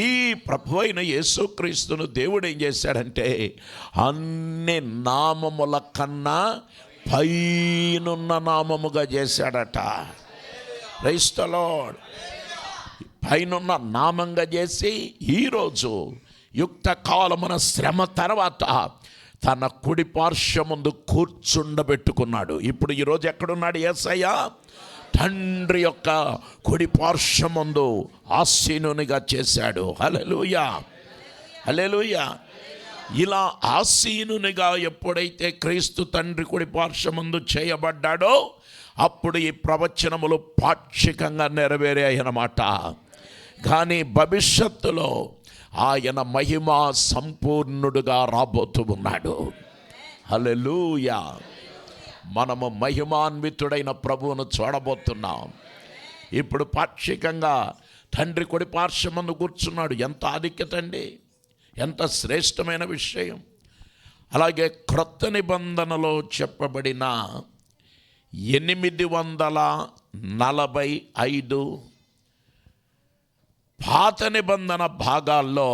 ఈ ప్రభు అయిన యేసుక్రీస్తును దేవుడు ఏం చేశాడంటే, అన్ని నామముల కన్నా పైనున్న నామముగా చేశాడట. Praise the lord. పైనున్న నామంగా చేసి ఈరోజు యుక్త కాలమున శ్రమ తర్వాత తన కుడి పార్శ్వమందు కూర్చుండబెట్టుకున్నాడు. ఇప్పుడు ఈరోజు ఎక్కడున్నాడు యేసయ్య? తండ్రి యొక్క కుడి పార్శ్వమందు ఆసీనునిగా చేశాడు. హల్లెలూయా, హల్లెలూయా. ఇలా ఆసీనునిగా ఎప్పుడైతే క్రీస్తు తండ్రి కుడి పార్శ్వమందు చేయబడ్డాడో అప్పుడు ఈ ప్రవచనములు పాక్షికంగా నెరవేరాయన్నమాట. కానీ భవిష్యత్తులో ఆయన మహిమా సంపూర్ణుడుగా రాబోతూ ఉన్నాడు. హల్లెలూయా. మనము మహిమాన్వితుడైన ప్రభువును చూడబోతున్నాం. ఇప్పుడు పాక్షికంగా తండ్రి కుడి పార్శ్వమందు కూర్చున్నాడు. ఎంత ఆధిక్యత అండి, ఎంత శ్రేష్టమైన విషయం. అలాగే క్రొత్త నిబంధనలో చెప్పబడిన 845 పాత నిబంధన భాగాల్లో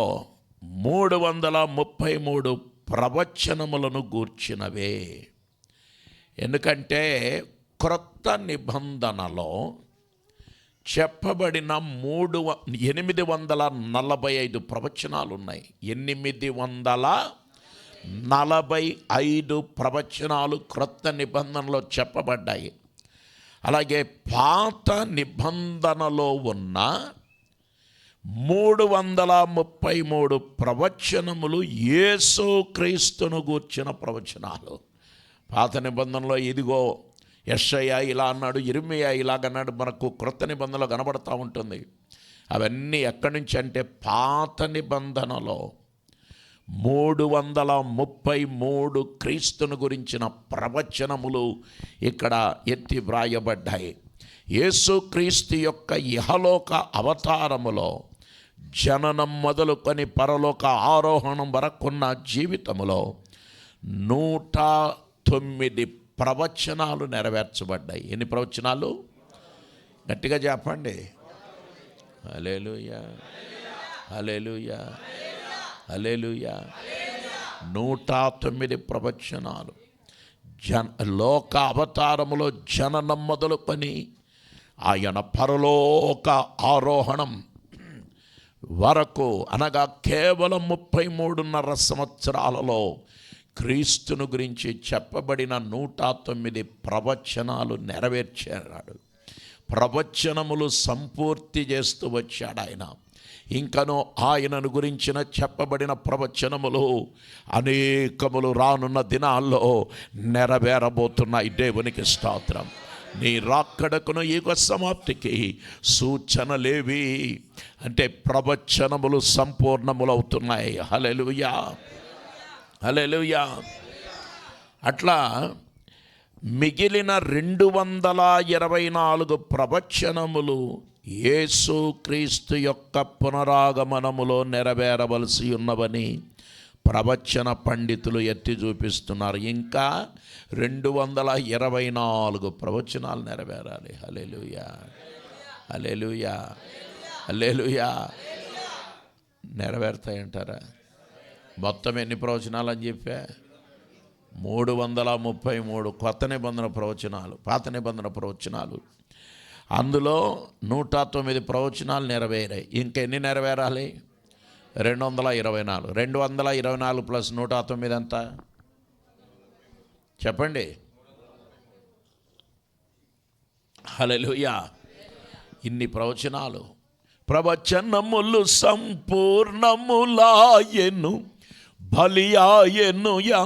333 ప్రవచనములను గూర్చినవే. ఎందుకంటే క్రొత్త నిబంధనలో చెప్పబడిన 845 ప్రవచనాలు ఉన్నాయి. 845 ప్రవచనాలు క్రొత్త నిబంధనలో చెప్పబడ్డాయి. అలాగే పాత నిబంధనలో ఉన్న 333 ప్రవచనములు యేసుక్రీస్తును గూర్చిన ప్రవచనాలు. పాత నిబంధనలో ఇదిగో యెషయా ఇలా అన్నాడు, ఇర్మీయా ఇలాగన్నాడు, మనకు క్రొత్త నిబంధనలో కనబడుతూ ఉంటుంది. అవన్నీ ఎక్కడి నుంచి అంటే పాత నిబంధనలో 333 క్రీస్తును గురించిన ప్రవచనములు ఇక్కడ ఎత్తి వ్రాయబడ్డాయి. యేసుక్రీస్తు యొక్క ఇహలోక అవతారములో జననం మొదలుకొని పరలోక ఆరోహణం వరకున్న జీవితములో 109 ప్రవచనాలు నెరవేర్చబడ్డాయి. ఎన్ని ప్రవచనాలు? గట్టిగా చెప్పండి. హల్లెలూయా, హల్లెలూయా, హల్లెలూయా. 109 ప్రవచనాలు లోక అవతారములో జననం మొదలుకొని ఆయన పరలోక ఆరోహణం వరకు అనగా కేవలం 33.5 సంవత్సరాలలో క్రీస్తును గురించి చెప్పబడిన 109 ప్రవచనాలు నెరవేర్చాడు. ప్రవచనములు సంపూర్తి చేస్తూ వచ్చాడు ఆయన. ఇంకను ఆయనను గురించిన చెప్పబడిన ప్రవచనములు అనేకములు రానున్న దినాల్లో నెరవేరబోతున్నాయి. దేవునికి స్తోత్రం. నీ రాక్కడకును యుగ సమాప్తికి సూచనలేవి అంటే ప్రవచనములు సంపూర్ణములవుతున్నాయి. హల్లెలూయా, హల్లెలూయా. అట్లా మిగిలిన 224 ప్రవచనములు యేసుక్రీస్తు యొక్క పునరాగమనములో నెరవేరవలసి ఉన్నవని ప్రవచన పండితులు ఎత్తి చూపిస్తున్నారు. ఇంకా 224 ప్రవచనాలు నెరవేరాలి. హల్లెలూయా, హల్లెలూయా, హల్లెలూయా. నెరవేరుతాయంటారా? మొత్తం ఎన్ని ప్రవచనాలు అని చెప్పా? 333 కొత్త నిబంధన ప్రవచనాలు, పాత నిబంధన ప్రవచనాలు. అందులో 109 ప్రవచనాలు నెరవేరాయి. ఇంకెన్ని నెరవేరాలి? 224. 224 ప్లస్ 109 ఎంత చెప్పండి? హల్లెలూయా. ఇన్ని ప్రవచనాలు, ప్రవచనములు సంపూర్ణములాయెను, బలియాయెనుయా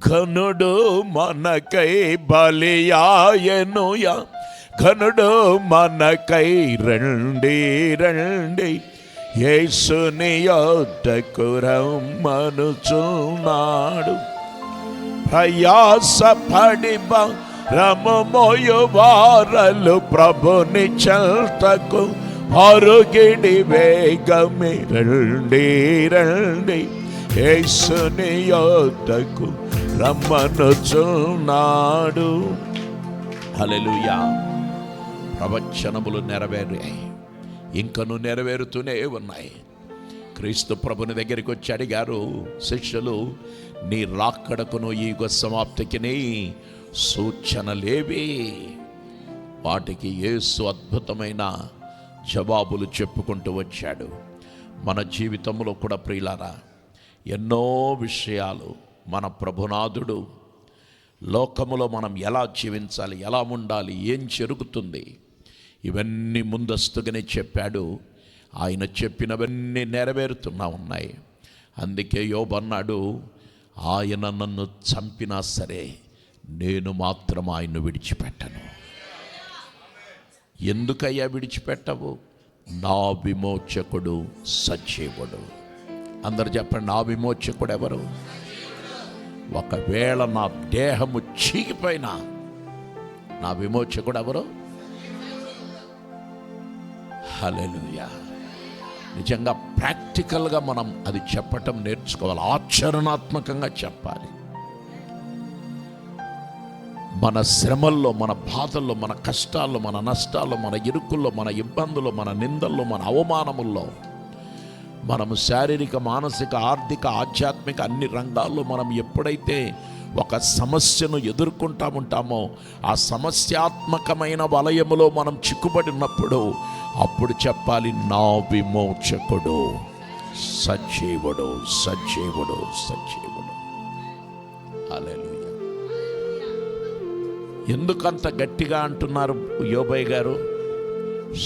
ఘనుడు మనకై, బలియాయెనుయా ఘనుడు మనకై. రండి రండి యేసుని యొద్దకు రమ్మనుచున్నాడు. ప్రయాసపడి భారముమోయు వారలు ప్రభుని చెంతకు పరుగిడి వేగమే. రండి రండి యేసుని యొద్దకు రమ్మనుచున్నాడు. హల్లెలూయా. ప్రవచనములు నెరవేరాయి, ఇంకను నెరవేరుతూనే ఉన్నాయి. క్రీస్తు ప్రభుని దగ్గరికి వచ్చి అడిగారు శిష్యులు, నీ రాక్కడకును ఈ యుగ సమాప్తికి సూచనలేవి? వాటికి యేసు అద్భుతమైన జవాబులు చెప్పుకుంటూ వచ్చాడు. మన జీవితంలో కూడా ప్రియులారా ఎన్నో విషయాలు మన ప్రభునాథుడు లోకములో మనం ఎలా జీవించాలి, ఎలా ఉండాలి, ఏం జరుగుతుంది, ఇవన్నీ ముందస్తుగానే చెప్పాడు. ఆయన చెప్పినవన్నీ నెరవేరుతున్నా ఉన్నాయి. అందుకే యోబు అన్నాడు, ఆయన నన్ను చంపినా సరే నేను మాత్రం ఆయన్ను విడిచిపెట్టను. ఎందుకయ్యా విడిచిపెట్టవు? నా విమోచకుడు సజీవుడు. అందరు చెప్పండి, నా విమోచకుడు ఎవరు? ఒకవేళ నా దేహము చీకిపోయినా నా విమోచకుడు ఎవరు? హల్లెలూయా. నిజంగా ప్రాక్టికల్గా మనం అది చెప్పటం నేర్చుకోవాలి, ఆచరణాత్మకంగా చెప్పాలి. మన శ్రమల్లో, మన బాధల్లో, మన కష్టాల్లో, మన నష్టాల్లో, మన ఇరుకుల్లో, మన ఇబ్బందుల్లో, మన నిందల్లో, మన అవమానముల్లో, మనము శారీరక, మానసిక, ఆర్థిక, ఆధ్యాత్మిక అన్ని రంగాల్లో మనం ఎప్పుడైతే ఒక సమస్యను ఎదుర్కొంటా ఉంటామో ఆ సమస్యాత్మకమైన వలయములో మనం చిక్కుబడినప్పుడు అప్పుడు చెప్పాలి, నా విమోచకుడు సజీవుడు, సజీవుడు, సజీవుడు. హల్లెలూయా. ఎందుకంత గట్టిగా అంటున్నారు యోబయ్య గారు?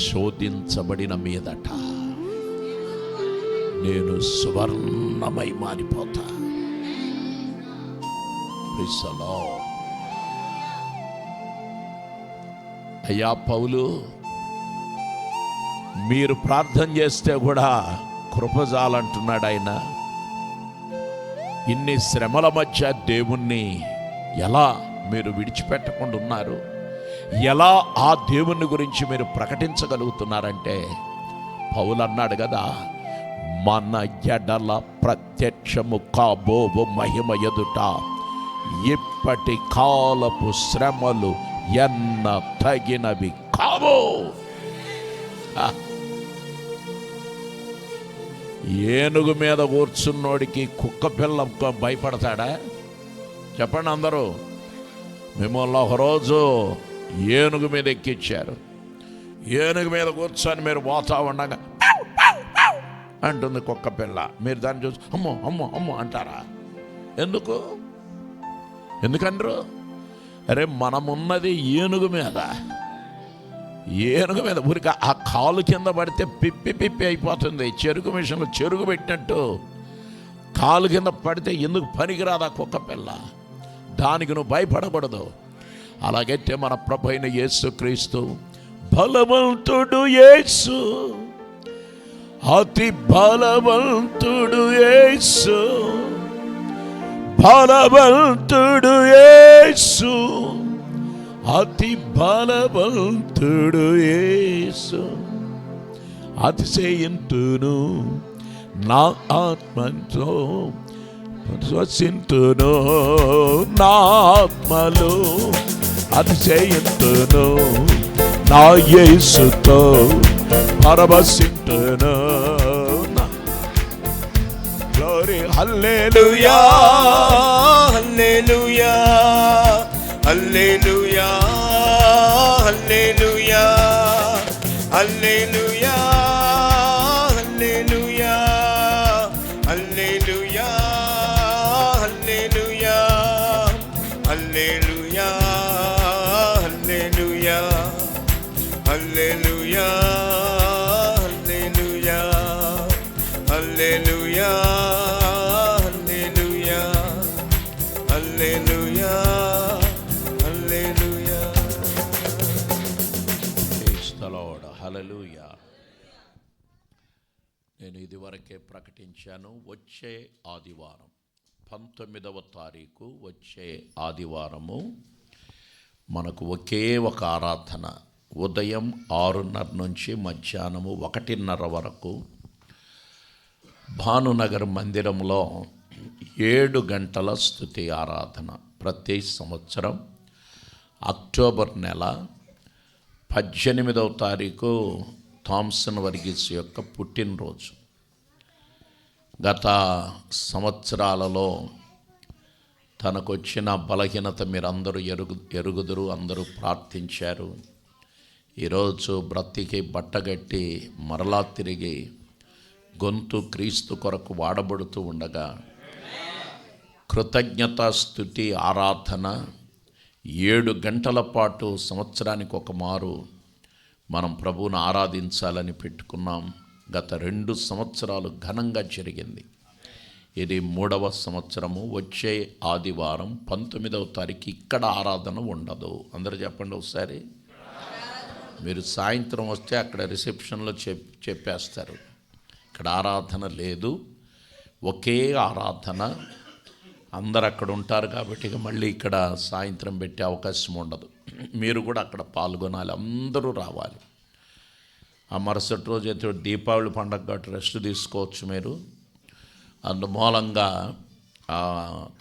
శోధించబడిన మీదట నేను సువర్ణమై మారిపోతా. అయ్యా పౌలు, మీరు ప్రార్థన చేస్తే కూడా కృపజాలంటున్నాడు ఆయన. ఇన్ని శ్రమల మధ్య దేవుణ్ణి ఎలా మీరు విడిచిపెట్టకుండా ఉన్నారు? ఎలా ఆ దేవుని గురించి మీరు ప్రకటించగలుగుతున్నారంటే పౌలు అన్నాడు కదా, మన ఎడల ప్రత్యక్షము కాబోవు మహిమ ఎదుట ఇప్పటి కాలపు శ్రమలు ఎన్న తగినవి కావు. ఏనుగు మీద కూర్చున్నోడికి కుక్క పిల్ల భయపడతాడా? చెప్పండి అందరూ. మిమ్మల్ని ఒకరోజు ఏనుగు మీద ఎక్కించారు. ఏనుగు మీద కూర్చొని మీరు పోతా ఉండగా అంటుంది కుక్క పిల్ల. మీరు దాన్ని చూసి అమ్మో అమ్మో అమ్మో అంటారా? ఎందుకంటారు? అరే మనమున్నది ఏనుగు మీద. ఏనుగు మీద ఊరికి ఆ కాలు కింద పడితే పిప్పి పిప్పి అయిపోతుంది. చెరుకు మిషన్లో చెరుకు పెట్టినట్టు కాలు కింద పడితే ఎందుకు పనికిరాదా కుక్క పిల్ల, దానికి నువ్వు భయపడకూడదు. అలాగైతే మన ప్రభు అయిన యేసుక్రీస్తు బలవంతుడు, యేసు అతి బలవంతుడు, యేసు బలవంతుడు, యేసు అతి బలవంతుడు, యేసు అతిశయింతును నా ఆత్మతో శ్వసింతును, నా ఆత్మలో అతిశయింతును, నా యేసుతో పరవశింతును. Glory hallelujah, hallelujah, hallelujah, hallelujah, hallelujah, hallelujah, hallelujah, hallelujah, hallelujah, hallelujah, hallelujah, hallelujah, hallelujah, hallelujah, hallelujah, hallelujah. Hallelujah the the. Hallelujah. నేను ఇదివరకే ప్రకటించాను, వచ్చే ఆదివారం 19వ తారీఖు వచ్చే ఆదివారము మనకు ఒకే ఒక ఆరాధన. ఉదయం 6:30 నుంచి మధ్యాహ్నము 1:30 వరకు భానునగర్ మందిరంలో 7 గంటల స్తుతి ఆరాధన. ప్రతి సంవత్సరం అక్టోబర్ నెల 18వ తారీఖు థామ్సన్ వర్గీస్ యొక్క పుట్టినరోజు. గత సంవత్సరాలలో తనకొచ్చిన బలహీనత మీరందరూ ఎరుగుదురు, అందరూ ప్రార్థించారు. ఈరోజు బ్రతికి బట్టగట్టి మరలా తిరిగి గొంతు క్రీస్తు కొరకు వాడబడుతూ ఉండగా కృతజ్ఞత స్తుతి ఆరాధన 7 గంటల పాటు సంవత్సరానికి ఒక మారు మనం ప్రభువును ఆరాధించాలని పెట్టుకున్నాం. గత 2 సంవత్సరాలు ఘనంగా జరిగింది. ఇది 3వ సంవత్సరము. వచ్చే ఆదివారం 19వ తారీఖు ఇక్కడ ఆరాధన ఉండదు. అందరూ చెప్పండి ఒకసారి. మీరు సాయంత్రం వస్తే అక్కడ రిసెప్షన్లో చెప్పేస్తారు. ఇక్కడ ఆరాధన లేదు, ఒకే ఆరాధన. అందరు అక్కడ ఉంటారు కాబట్టి ఇక మళ్ళీ ఇక్కడ సాయంత్రం పెట్టే అవకాశం ఉండదు. మీరు కూడా అక్కడ పాల్గొనాలి, అందరూ రావాలి. ఆ మరుసటి రోజు అయితే దీపావళి పండగ కాబట్టి రెస్ట్ తీసుకోవచ్చు మీరు. అందుమూలంగా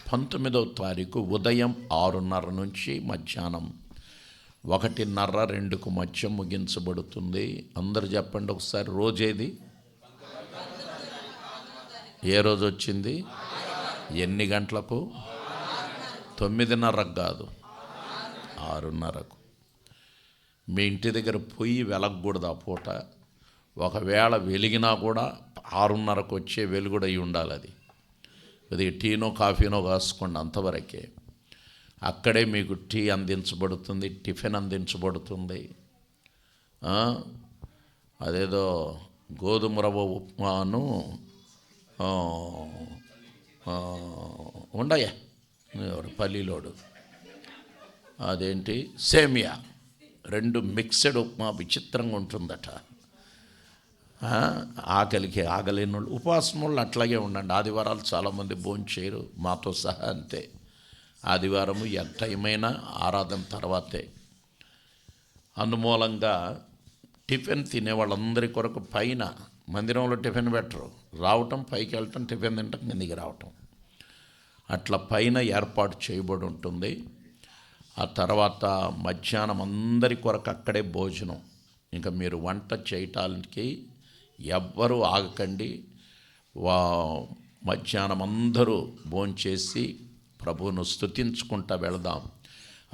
19వ తారీఖు ఉదయం 6:30 నుంచి మధ్యాహ్నం 1:30-2కు మధ్య ముగించబడుతుంది. అందరూ చెప్పండి ఒకసారి. రోజేది, ఏ రోజు వచ్చింది, ఎన్ని గంటలకు? 9:30కు కాదు, 6:30కు. మీ ఇంటి దగ్గర పొయ్యి వెలగకూడదు ఆ పూట. ఒకవేళ వెలిగినా కూడా 6:30కు వచ్చే వెలుగుడై ఉండాలి. అది టీనో కాఫీనో కాసుకోండి, అంతవరకే. అక్కడే మీకు టీ అందించబడుతుంది, టిఫిన్ అందించబడుతుంది. అదేదో గోధుమ రవ్వ ఉప్మాను ఉండయా పల్లీలోడు, అదేంటి సేమియా, 2 మిక్స్డ్ ఉప్మా విచిత్రంగా ఉంటుందట. ఆకలికి ఆగలేని వాళ్ళు, ఉపవాసం వాళ్ళు అట్లాగే ఉండండి. ఆదివారాలు చాలామంది భోంచేయరు, మాతో సహా అంతే. ఆదివారము ఎంతైమైనా ఆరాధన తర్వాతే. అందుమూలంగా టిఫిన్ తినే వాళ్ళందరి కొరకు పైన మందిరంలో టిఫిన్ పెట్టరు. రావటం, పైకి వెళ్ళటం, టిఫిన్ తింటాం, కిందికి రావటం, అట్లా పైన ఏర్పాటు చేయబడి ఉంటుంది. ఆ తర్వాత మధ్యాహ్నం అందరి కొరకు అక్కడే భోజనం. ఇంకా మీరు వంట చేయటానికి ఎవ్వరూ ఆగకండి. మధ్యాహ్నం అందరూ భోంచేసి ప్రభువును స్తుతించుకుంటూ వెళదాం.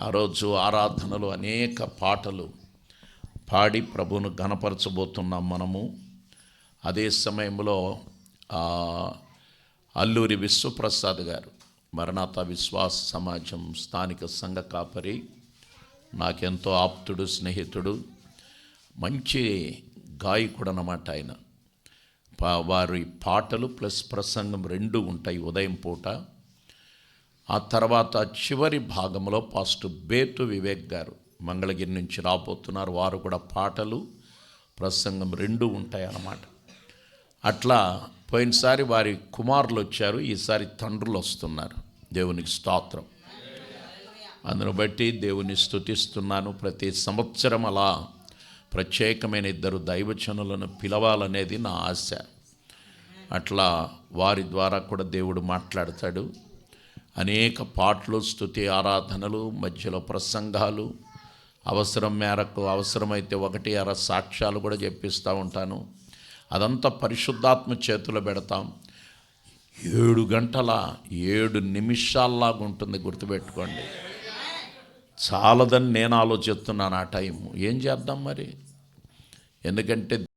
ఆ రోజు ఆరాధనలు అనేక పాటలు పాడి ప్రభువును ఘనపరచబోతున్నాం మనము. అదే సమయంలో అల్లూరి విశ్వప్రసాద్ గారు, మరణాత విశ్వాస సమాజం స్థానిక సంఘ కాపరి, నాకెంతో ఆప్తుడు, స్నేహితుడు. మంచి గాయకుడు అన్నమాట ఆయన. వారి పాటలు ప్లస్ ప్రసంగం రెండు ఉంటాయి ఉదయం పూట. ఆ తర్వాత చివరి భాగంలో పాస్టర్ బేటు వివేక్ గారు మంగళగిరి నుంచి రాబోతున్నారు. వారు కూడా పాటలు ప్రసంగం రెండు ఉంటాయి అన్నమాట. అట్లా పోయినసారి వారి కుమారులు వచ్చారు, ఈసారి తండ్రులు వస్తున్నారు. దేవునికి స్తోత్రం. అందును బట్టి దేవుని స్తుతిస్తున్నాను. ప్రతి సంవత్సరం అలా ప్రత్యేకమైన ఇద్దరు దైవజనులను పిలవాలనేది నా ఆశ. అట్లా వారి ద్వారా కూడా దేవుడు మాట్లాడతాడు. అనేక పాటలు, స్తుతి ఆరాధనలు, మధ్యలో ప్రసంగాలు, అవసరం మేరకు అవసరమైతే 1-2 సాక్ష్యాలు కూడా చెప్పిస్తూ ఉంటాను. అదంతా పరిశుద్ధాత్మ చేతిలో పెడతాం. 7 గంటల 7 నిమిషాల్లాగా ఉంటుంది, గుర్తుపెట్టుకోండి. చాలదని నేను ఆలోచిస్తున్నాను ఆ టైం. ఏం చేద్దాం మరి? ఎందుకంటే